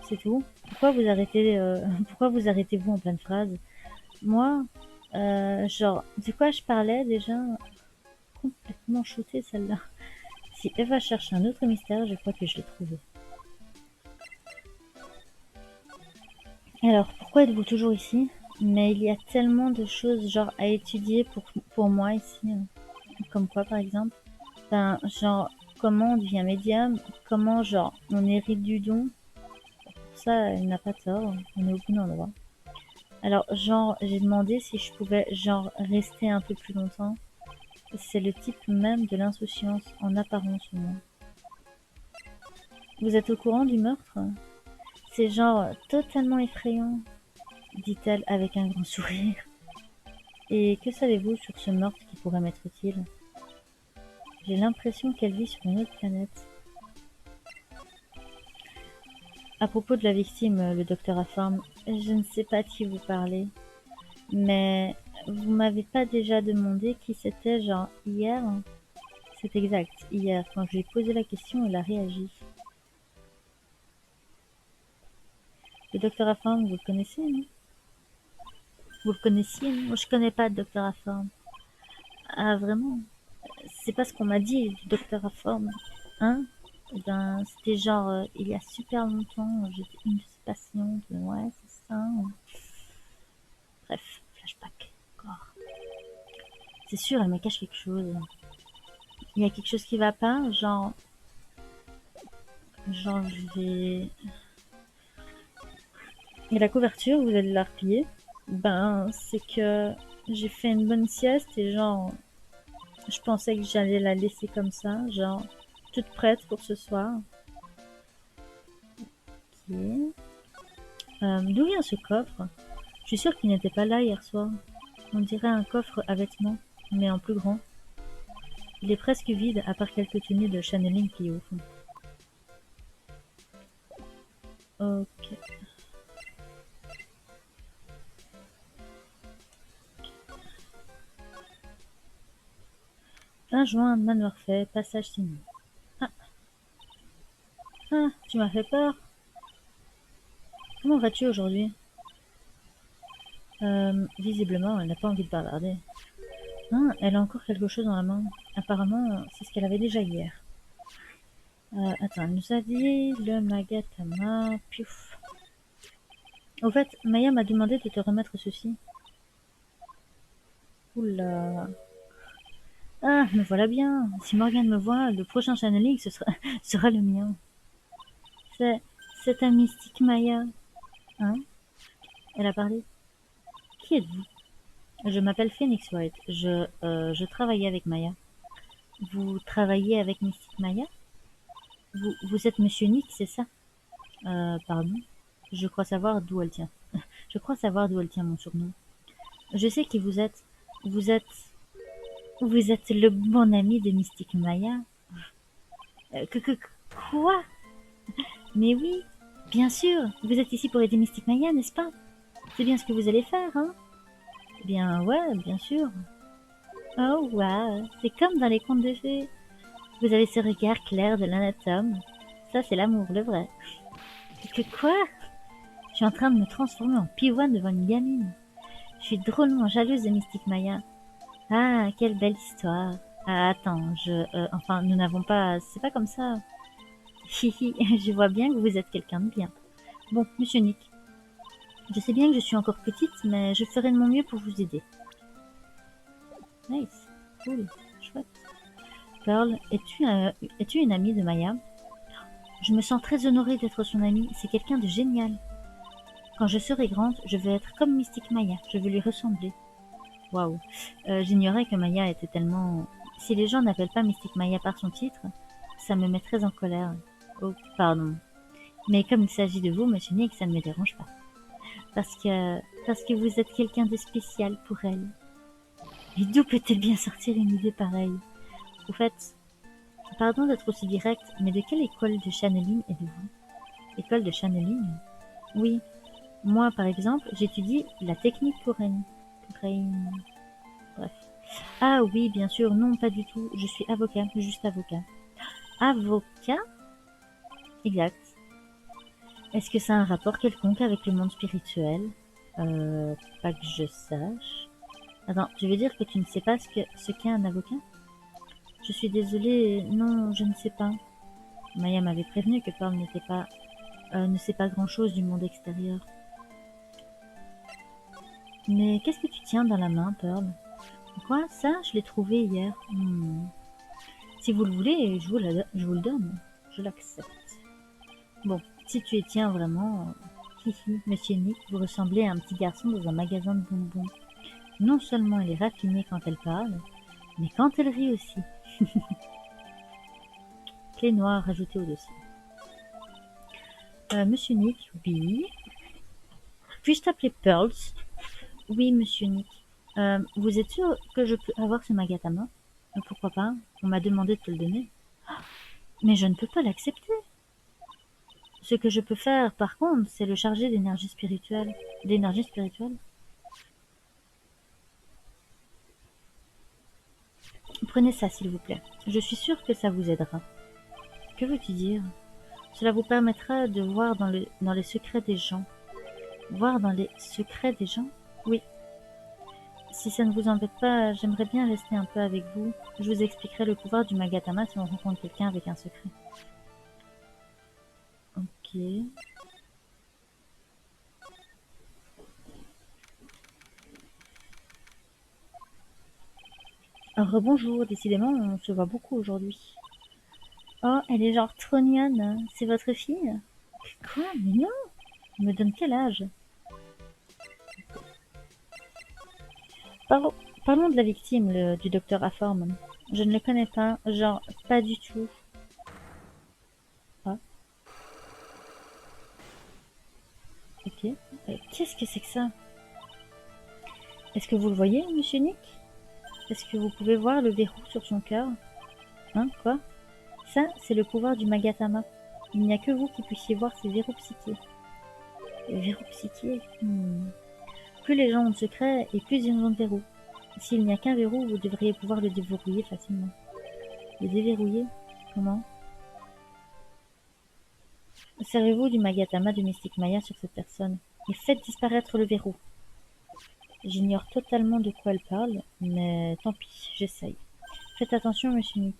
C'est tout. Pourquoi vous arrêtez-vous en pleine phrase? Moi, genre, de quoi je parlais déjà? Complètement shootée celle-là. Si Eva cherche un autre mystère, je crois que je l'ai trouvé. Alors, pourquoi êtes-vous toujours ici? Mais il y a tellement de choses, genre, à étudier pour moi ici. Comme quoi, par exemple? Ben, genre, comment on devient médium? Comment, genre, on hérite du don? Pour ça, il n'a pas tort. On est au bon endroit. Alors, genre, j'ai demandé si je pouvais, genre, rester un peu plus longtemps. C'est le type même de l'insouciance, en apparence au moins. Vous êtes au courant du meurtre? C'est genre totalement effrayant, dit-elle avec un grand sourire. Et que savez-vous sur ce meurtre qui pourrait m'être utile? J'ai l'impression qu'elle vit sur une autre planète. À propos de la victime, le docteur affirme, je ne sais pas de qui vous parlez, mais vous m'avez pas déjà demandé qui c'était, genre hier? C'est exact, hier, quand je lui ai posé la question, elle a réagi. Le docteur Affam, vous le connaissez, non? Vous le connaissiez, non? Moi, je connais pas le docteur Affam. Ah, vraiment? C'est pas ce qu'on m'a dit, du docteur Affam. Hein? Eh ben, c'était genre, il y a super longtemps, j'étais une de ses patientes. Ouais, c'est ça. Bref, flashback. Encore. C'est sûr, elle me cache quelque chose. Il y a quelque chose qui va pas, genre, je vais... Et la couverture, vous allez la replier? Ben, c'est que j'ai fait une bonne sieste et genre, je pensais que j'allais la laisser comme ça, genre, toute prête pour ce soir. Ok. D'où vient ce coffre? Je suis sûre qu'il n'était pas là hier soir. On dirait un coffre à vêtements, mais en plus grand. Il est presque vide, à part quelques tenues de channeling pliées au fond. Ok. Un juin, manoir fait, passage signé. Ah, ah, tu m'as fait peur. Comment vas-tu aujourd'hui? Visiblement, elle n'a pas envie de bavarder. Ah, elle a encore quelque chose dans la main. Apparemment, c'est ce qu'elle avait déjà hier. Attends, elle nous a dit le Magatama. Piouf. Au fait, Maya m'a demandé de te remettre ceci. Oula. Ah, me voilà bien. Si Morgane me voit, le prochain channeling, ce sera, sera le mien. C'est, c'est un mystique Maya. Hein? Elle a parlé. Qui êtes-vous? Je m'appelle Phoenix White. Je travaillais avec Maya. Vous travaillez avec Mystique Maya? Vous êtes Monsieur Nick, c'est ça? Pardon? Je crois savoir d'où elle tient. Je crois savoir d'où elle tient mon surnom. Je sais qui vous êtes. Vous êtes... Vous êtes le bon ami de Mystique Maya. Quoi? Mais oui, bien sûr. Vous êtes ici pour aider Mystique Maya, n'est-ce pas? C'est bien ce que vous allez faire, hein? Eh bien, ouais, bien sûr. Oh, waouh. C'est comme dans les contes de fées. Vous avez ce regard clair de l'anatome. Ça, c'est l'amour, le vrai. Que quoi? Je suis en train de me transformer en pivoine devant une gamine. Je suis drôlement jalouse de Mystique Maya. Ah, quelle belle histoire. Ah, attends, enfin, nous n'avons pas... C'est pas comme ça. Hihi, je vois bien que vous êtes quelqu'un de bien. Bon, Monsieur Nick, je sais bien que je suis encore petite, mais je ferai de mon mieux pour vous aider. Nice, cool, chouette. Pearl, es-tu une amie de Maya? Je me sens très honorée d'être son amie, c'est quelqu'un de génial. Quand je serai grande, je veux être comme Mystique Maya, je veux lui ressembler. Waouh, j'ignorais que Maya était tellement Si les gens n'appellent pas Mystique Maya par son titre, ça me met très en colère. Oh, pardon. Mais comme il s'agit de vous, monsieur Nick, ça ne me dérange pas. Parce que vous êtes quelqu'un de spécial pour elle. Et d'où peut-elle bien sortir une idée pareille? Au fait, pardon d'être aussi direct, mais de quelle école de channeling êtes-vous? École de channeling? Oui. Moi, par exemple, j'étudie la technique coréenne. Bref. Ah oui, bien sûr, non, pas du tout. Je suis avocat, juste avocat. Avocat? Exact. Est-ce que ça a un rapport quelconque avec le monde spirituel? Pas que je sache. Attends, tu veux dire que tu ne sais pas ce qu'est un avocat? Je suis désolée, non, je ne sais pas. Maya m'avait prévenu que Pearl ne sait pas grand-chose du monde extérieur. Mais qu'est-ce que tu tiens dans la main, Pearl? Quoi? Ça, je l'ai trouvé hier. Si vous le voulez, je vous le donne. Je l'accepte. Bon, si tu y tiens vraiment... Hihi, monsieur Nick, vous ressemblez à un petit garçon dans un magasin de bonbons. Non seulement elle est raffinée quand elle parle, mais quand elle rit aussi. Clé noire ajoutée au dossier. Monsieur Nick, oui. Puis-je t'appeler Pearls? Oui, monsieur Nick. Vous êtes sûr que je peux avoir ce magatama? Pourquoi pas? On m'a demandé de te le donner. Mais je ne peux pas l'accepter. Ce que je peux faire, par contre, c'est le charger d'énergie spirituelle. D'énergie spirituelle? Prenez ça, s'il vous plaît. Je suis sûre que ça vous aidera. Que veux-tu dire? Cela vous permettra de voir dans les secrets des gens. Voir dans les secrets des gens? Oui. Si ça ne vous embête pas, j'aimerais bien rester un peu avec vous. Je vous expliquerai le pouvoir du magatama si on rencontre quelqu'un avec un secret. Ok. Rebonjour, décidément, on se voit beaucoup aujourd'hui. Oh, elle est genre trop mignonne. C'est votre fille? Quoi? Mais non! Elle me donne quel âge? Parlons de la victime, du docteur Aform. Je ne le connais pas, genre pas du tout. Ah, ok. Qu'est-ce que c'est que ça? Est-ce que vous le voyez, monsieur Nick? Est-ce que vous pouvez voir le verrou sur son cœur? Hein, quoi? Ça, c'est le pouvoir du Magatama. Il n'y a que vous qui puissiez voir ces verrous psychiques. Verrous psychiques? Plus les gens ont de secrets, et plus ils ont de verrous. S'il n'y a qu'un verrou, vous devriez pouvoir le déverrouiller facilement. Le déverrouiller? Comment? Servez-vous du Magatama de Mystique Maya sur cette personne, et faites disparaître le verrou. J'ignore totalement de quoi elle parle, mais tant pis, j'essaye. Faites attention, monsieur Nick.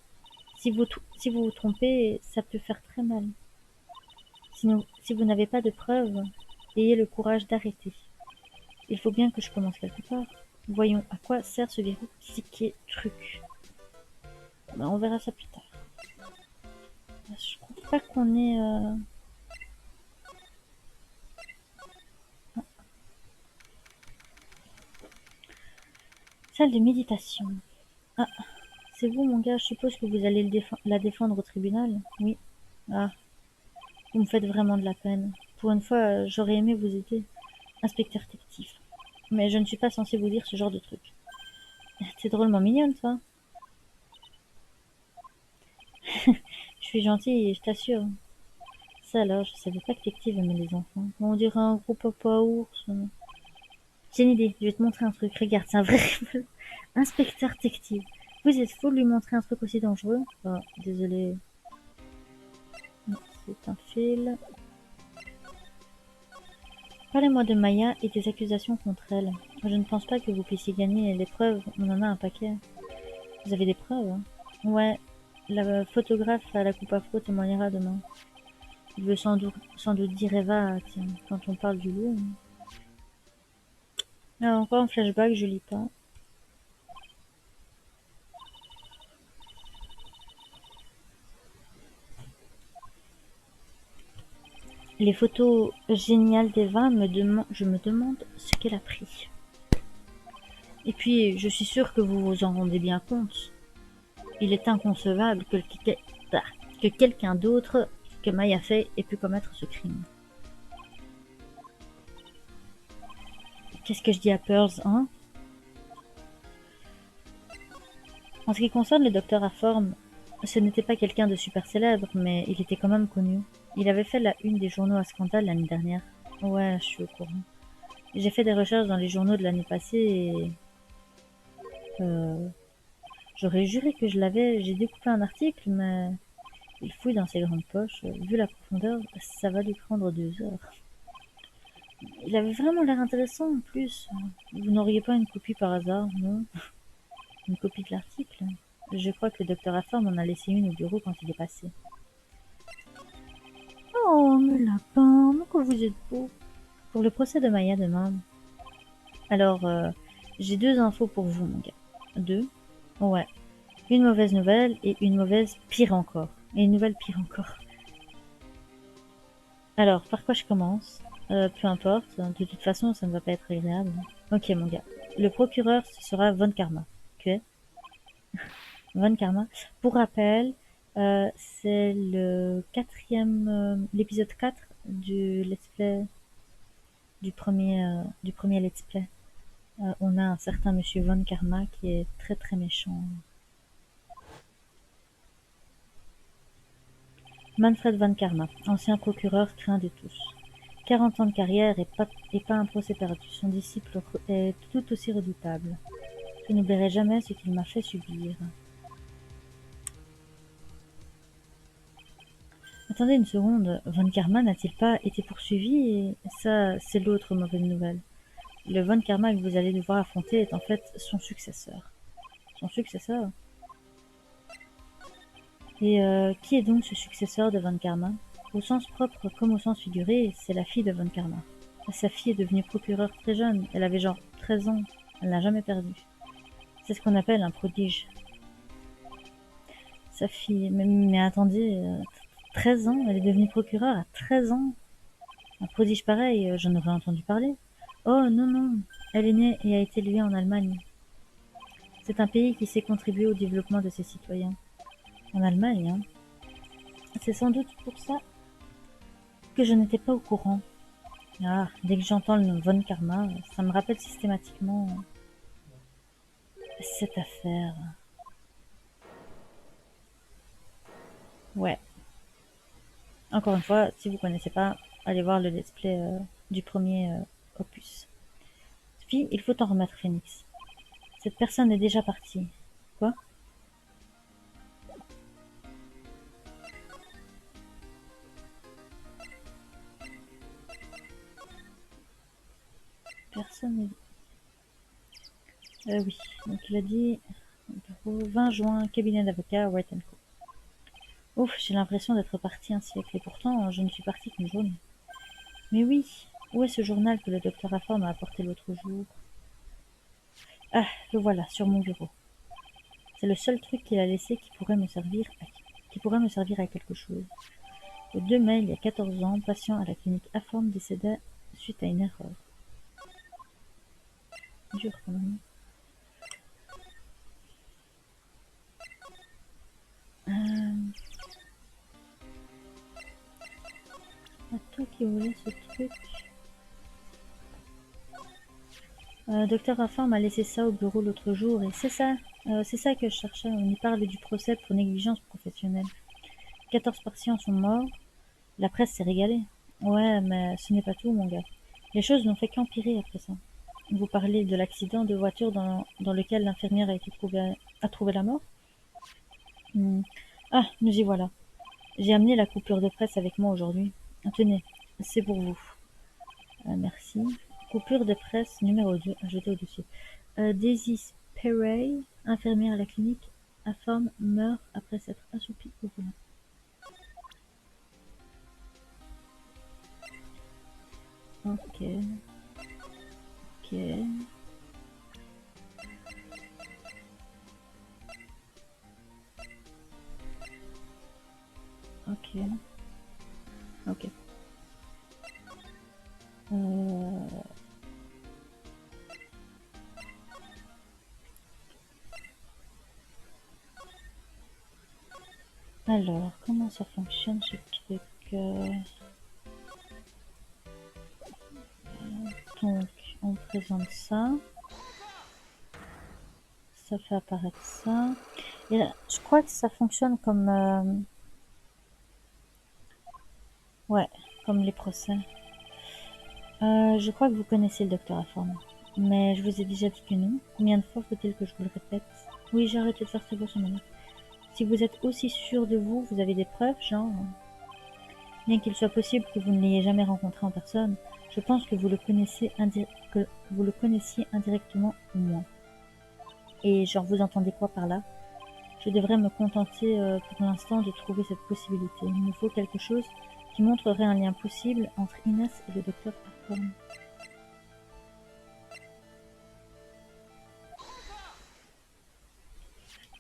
Si vous vous trompez, ça peut faire très mal. Sinon, si vous n'avez pas de preuves, ayez le courage d'arrêter. Il faut bien que je commence quelque part. Voyons, à quoi sert ce verrou psyché truc? Ben, on verra ça plus tard. Je crois pas qu'on ait... Salle de méditation. Ah, c'est vous, mon gars, je suppose que vous allez la défendre au tribunal? Oui. Ah, vous me faites vraiment de la peine. Pour une fois, j'aurais aimé vous aider. Inspecteur détective. Mais je ne suis pas censée vous dire ce genre de truc. T'es drôlement mignonne, toi. Je suis gentille, je t'assure. Ça alors, je savais pas que détective aimait les enfants. On dirait un gros papa ours. J'ai une idée, je vais te montrer un truc. Regarde, c'est un vrai inspecteur détective. Vous êtes fou de lui montrer un truc aussi dangereux? Oh, désolé. C'est un fil. Parlez-moi de Maya et des accusations contre elle. Je ne pense pas que vous puissiez gagner les preuves, on en a un paquet. Vous avez des preuves? Hein? Ouais, la photographe à la coupe afro témoignera demain. Il veut sans doute dire Eva, tiens, quand on parle du loup. Ah, encore un flashback, je lis pas. Les photos géniales d'Eva, je me demande ce qu'elle a pris. Et puis, je suis sûre que vous vous en rendez bien compte. Il est inconcevable que quelqu'un d'autre que Maya Fey ait pu commettre ce crime. Qu'est-ce que je dis à Pearls, hein? En ce qui concerne le docteur Aform, ce n'était pas quelqu'un de super célèbre, mais il était quand même connu. Il avait fait la une des journaux à scandale l'année dernière. Ouais, je suis au courant. J'ai fait des recherches dans les journaux de l'année passée et... j'aurais juré que je l'avais... J'ai découpé un article, mais... Il fouille dans ses grandes poches. Vu la profondeur, ça va lui prendre 2 heures. Il avait vraiment l'air intéressant en plus. Vous n'auriez pas une copie par hasard, non? Une copie de l'article? Je crois que le docteur Aform en a laissé une au bureau quand il est passé. Oh, mes lapins, mais que vous êtes beaux. Pour le procès de Maya demain. Alors, j'ai 2 infos pour vous, mon gars. 2? Ouais. Une mauvaise nouvelle et une mauvaise pire encore. Et une nouvelle pire encore. Alors, par quoi je commence? Peu importe, de toute façon, ça ne va pas être agréable. Ok, mon gars. Le procureur, ce sera Von Karma. Ok? Von Karma. Pour rappel, c'est le l'épisode 4 du let's play, du premier let's play. On a un certain monsieur Von Karma qui est très très méchant. Manfred Von Karma, ancien procureur craint de tous. 40 ans de carrière et pas un procès perdu. Son disciple est tout aussi redoutable. Je n'oublierai jamais ce qu'il m'a fait subir. Attendez une seconde, Von Karma n'a-t-il pas été poursuivi? Et ça, c'est l'autre mauvaise nouvelle. Le Von Karma que vous allez devoir affronter est en fait son successeur. Son successeur? Et qui est donc ce successeur de Von Karma? Au sens propre comme au sens figuré, c'est la fille de Von Karma. Sa fille est devenue procureure très jeune, elle avait genre 13 ans, elle n'a jamais perdu. C'est ce qu'on appelle un prodige. Sa fille, mais attendez, 13 ans, elle est devenue procureure à 13 ans. Un prodige pareil, j'en aurais entendu parler. Oh non, non, elle est née et a été élevée en Allemagne. C'est un pays qui sait contribuer au développement de ses citoyens. En Allemagne, hein. C'est sans doute pour ça que je n'étais pas au courant. Ah, dès que j'entends le nom Von Karma, ça me rappelle systématiquement cette affaire. Ouais. Encore une fois, si vous connaissez pas, allez voir le let's play du premier opus. Puis, il faut t'en remettre, Phoenix. Cette personne est déjà partie. Quoi? Personne n'est... oui. Donc, il a dit... 20 juin, cabinet d'avocat, White & Co. Ouf, j'ai l'impression d'être parti un siècle. Et pourtant, je ne suis parti qu'une journée. Mais oui, où est ce journal que le docteur Aform m'a apporté l'autre jour? Ah, le voilà, sur mon bureau. C'est le seul truc qu'il a laissé qui pourrait me servir à quelque chose. Le 2 mai, il y a 14 ans, patient à la clinique Aform décédait suite à une erreur. Dur quand même. Toi qui voulais ce truc. Docteur Aform m'a laissé ça au bureau l'autre jour et c'est ça que je cherchais. On y parle du procès pour négligence professionnelle. 14 patients sont morts. La presse s'est régalée. Ouais, mais ce n'est pas tout, mon gars. Les choses n'ont fait qu'empirer après ça. Vous parlez de l'accident de voiture dans lequel l'infirmière a trouvé la mort? Ah, nous y voilà. J'ai amené la coupure de presse avec moi aujourd'hui. Tenez, c'est pour vous. Merci. Coupure de presse numéro 2, ajoutée au dossier. Daisy Sperry, infirmière à la clinique, Aform meurt après s'être assoupie au volant. Ok. Ok. Ok. Ok. Alors, comment ça fonctionne ce truc Donc, on présente ça. Ça fait apparaître ça. Et là, je crois que ça fonctionne comme... ouais, comme les procès. Je crois que vous connaissez le docteur Aforme. Mais je vous ai déjà dit que non. Combien de fois faut-il que je vous le répète? Oui, j'ai arrêté de faire ces voix sur mon. Si vous êtes aussi sûr de vous, vous avez des preuves, genre... Bien qu'il soit possible que vous ne l'ayez jamais rencontré en personne, je pense que vous le connaissez que vous le connaissiez indirectement au moins. Et genre, vous entendez quoi par là? Je devrais me contenter pour l'instant de trouver cette possibilité. Il me faut quelque chose qui montrerait un lien possible entre Inès et le docteur Aforme.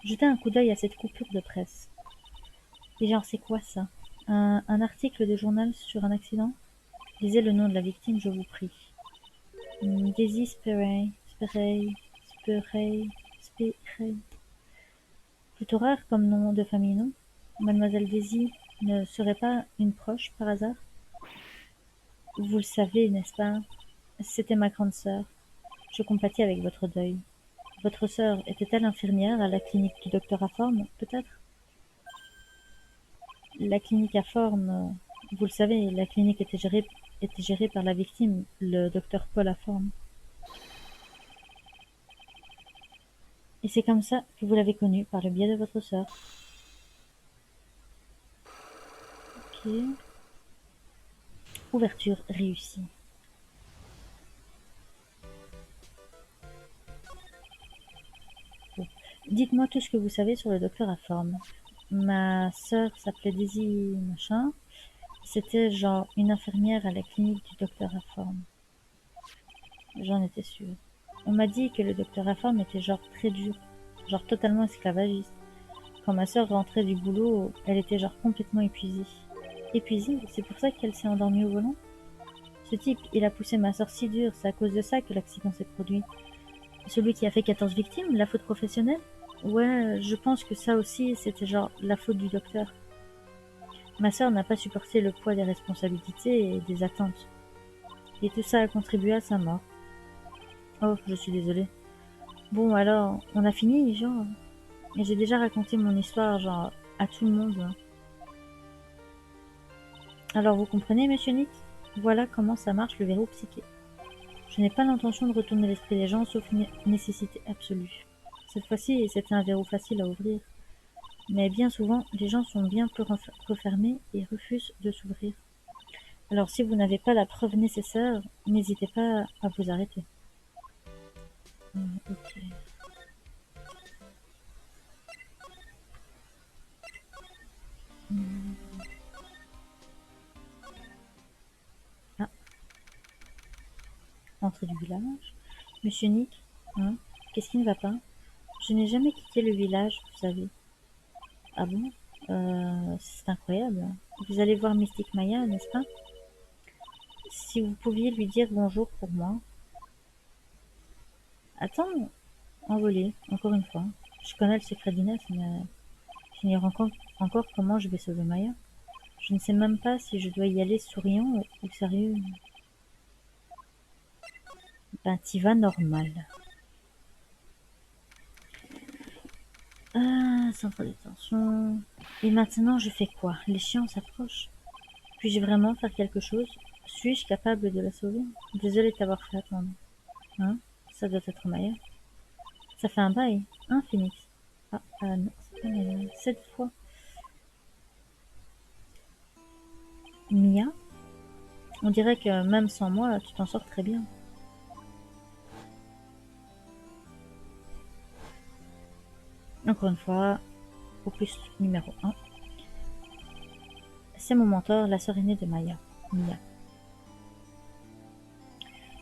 Jetez un coup d'œil à cette coupure de presse. Et genre, c'est quoi ça? Un article de journal sur un accident? Lisez le nom de la victime, je vous prie. Daisy Spurey. Plutôt rare comme nom de famille, non? Mademoiselle Daisy ne serait pas une proche, par hasard? Vous le savez, n'est-ce pas? C'était ma grande sœur. Je compatis avec votre deuil. Votre sœur était-elle infirmière à la clinique du docteur Aforme, peut-être? La clinique Aforme, vous le savez, la clinique était gérée par la victime, le docteur Paul Aforme. Et c'est comme ça que vous l'avez connue, par le biais de votre sœur. Ok. Ouverture réussie. Bon. Dites-moi tout ce que vous savez sur le docteur Aforme. Ma sœur s'appelait Daisy machin. C'était genre une infirmière à la clinique du docteur Aforme. J'en étais sûre. On m'a dit que le docteur Aforme était genre très dur, genre totalement esclavagiste. Quand ma sœur rentrait du boulot, elle était genre complètement épuisée. Épuisée? C'est pour ça qu'elle s'est endormie au volant? Ce type, il a poussé ma sœur si dur, c'est à cause de ça que l'accident s'est produit. Celui qui a fait 14 victimes, la faute professionnelle? Ouais, je pense que ça aussi, c'était genre la faute du docteur. Ma sœur n'a pas supporté le poids des responsabilités et des attentes. Et tout ça a contribué à sa mort. Oh, je suis désolée. Bon, alors, on a fini, genre. Et j'ai déjà raconté mon histoire, genre, à tout le monde. Alors, vous comprenez, monsieur Nick? Voilà comment ça marche le verrou psyché. Je n'ai pas l'intention de retourner l'esprit des gens, sauf nécessité absolue. Cette fois-ci, c'était un verrou facile à ouvrir. Mais bien souvent, les gens sont bien peu refermés et refusent de s'ouvrir. Alors, si vous n'avez pas la preuve nécessaire, n'hésitez pas à vous arrêter. Ok. Ah, entrée du village. Monsieur Nick, hein, qu'est-ce qui ne va pas? Je n'ai jamais quitté le village, vous savez. Ah bon? C'est incroyable. Vous allez voir Mystique Maya, n'est-ce pas? Si vous pouviez lui dire bonjour pour moi. Attends, envolé, encore une fois. Je connais le secret d'Inès, mais j'ignore encore comment je vais sauver Maya. Je ne sais même pas si je dois y aller souriant ou sérieux. Ben, t'y vas normal. Ah, centre de détention. Et maintenant, je fais quoi? L'échéance s'approche. Puis-je vraiment faire quelque chose? Suis-je capable de la sauver? Désolée de t'avoir fait attendre. Hein? Ça doit être Maya. Ça fait un bail, hein, Phoenix? Ah non, c'est pas Maya. Cette fois. Mia? On dirait que même sans moi, tu t'en sors très bien. Encore une fois, opus numéro 1. C'est mon mentor, la sœur aînée de Maya, Mia.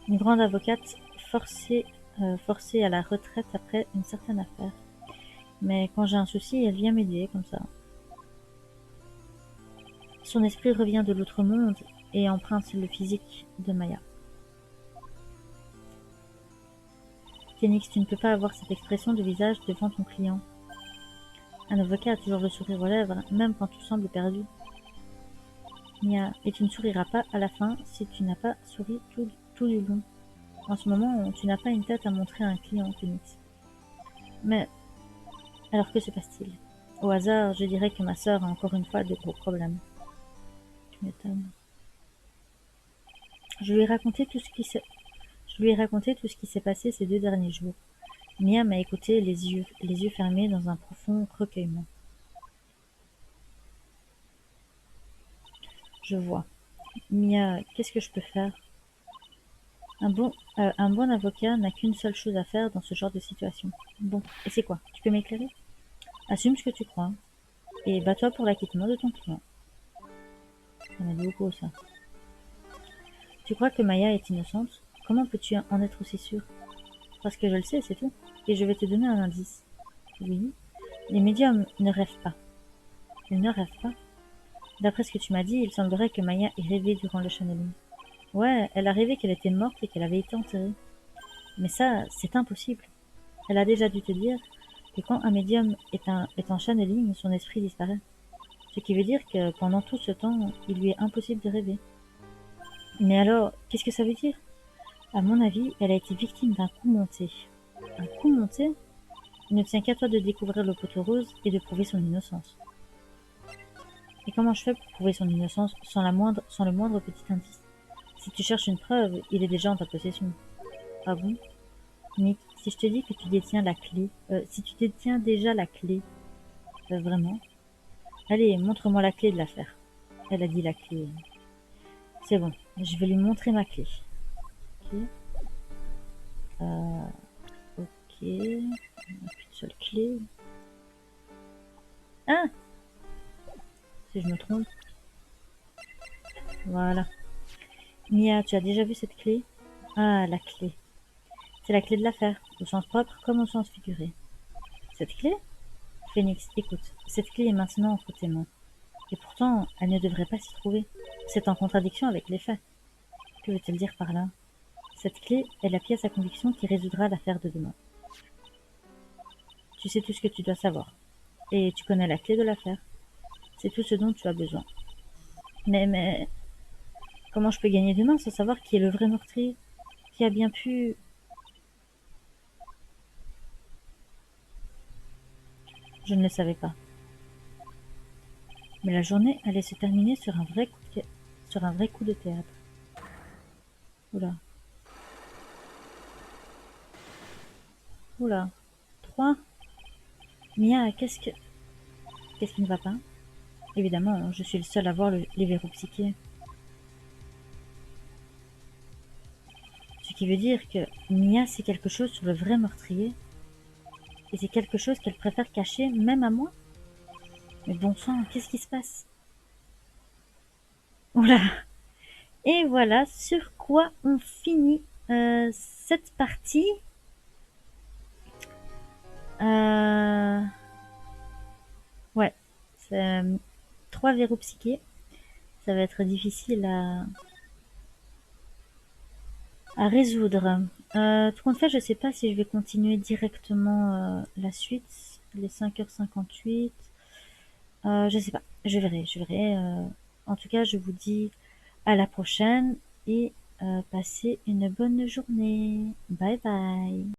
Une grande avocate forcée à la retraite après une certaine affaire. Mais quand j'ai un souci, elle vient m'aider, comme ça. Son esprit revient de l'autre monde et emprunte le physique de Maya. Phoenix, tu ne peux pas avoir cette expression de visage devant ton client. Un avocat a toujours le sourire aux lèvres, même quand tout semble perdu. Mia, et tu ne souriras pas à la fin si tu n'as pas souri tout du long. En ce moment, tu n'as pas une tête à montrer à un client, Phoenix. Mais, alors que se passe-t-il? Au hasard, je dirais que ma sœur a encore une fois de gros problèmes. Tu m'étonnes. Je lui ai raconté tout ce qui s'est passé ces 2 derniers jours. Mia m'a écouté les yeux fermés dans un profond recueillement. Je vois. Mia, qu'est-ce que je peux faire? Un bon avocat n'a qu'une seule chose à faire dans ce genre de situation. Bon, et c'est quoi? Tu peux m'éclairer? Assume ce que tu crois, et bats-toi pour l'acquittement de ton client. Ça m'a dit beaucoup, ça. Tu crois que Maya est innocente? Comment peux-tu en être aussi sûr? Parce que je le sais, c'est tout. Et je vais te donner un indice. Oui, les médiums ne rêvent pas. Ils ne rêvent pas? D'après ce que tu m'as dit, il semblerait que Maya ait rêvé durant le channeling. Ouais, elle a rêvé qu'elle était morte et qu'elle avait été enterrée. Mais ça, c'est impossible. Elle a déjà dû te dire que quand un médium est en channeling, son esprit disparaît. Ce qui veut dire que pendant tout ce temps, il lui est impossible de rêver. Mais alors, qu'est-ce que ça veut dire? À mon avis, elle a été victime d'un coup monté. Un coup monté? Il ne tient qu'à toi de découvrir le poteau rose et de prouver son innocence. Et comment je fais pour prouver son innocence sans le moindre petit indice? Si tu cherches une preuve, il est déjà en ta possession. Ah bon? Nick, si je te dis que tu détiens la clé, si tu détiens déjà la clé, vraiment? Allez, montre-moi la clé de l'affaire. Elle a dit la clé. C'est bon, je vais lui montrer ma clé. Ok. Ok. On n'a plus de seule clé. Ah! Si je me trompe. Voilà. Mia, tu as déjà vu cette clé? Ah, la clé. C'est la clé de l'affaire, au sens propre comme au sens figuré. Cette clé? Phoenix, écoute, cette clé est maintenant entre tes mains. Et pourtant, elle ne devrait pas s'y trouver. C'est en contradiction avec les faits. Que veut-elle dire par là? Cette clé est la pièce à conviction qui résoudra l'affaire de demain. Tu sais tout ce que tu dois savoir. Et tu connais la clé de l'affaire. C'est tout ce dont tu as besoin. Mais, comment je peux gagner demain sans savoir qui est le vrai meurtrier? Qui a bien pu... Je ne le savais pas. Mais la journée allait se terminer sur un vrai coup de théâtre. Oula. Oula. 3. Mia, qu'est-ce qui ne va pas? Évidemment, je suis le seul à voir les verrous psychiques. Ce qui veut dire que Mia sait quelque chose sur le vrai meurtrier. Et c'est quelque chose qu'elle préfère cacher, même à moi. Mais bon sang, qu'est-ce qui se passe? Oula. Et voilà sur quoi on finit cette partie. Ouais, c'est 3 verrous psychiques. Ça va être difficile à résoudre. Tout compte fait, je sais pas si je vais continuer directement la suite, les 5h58. Je sais pas, je verrai. En tout cas, je vous dis à la prochaine et passez une bonne journée. Bye bye.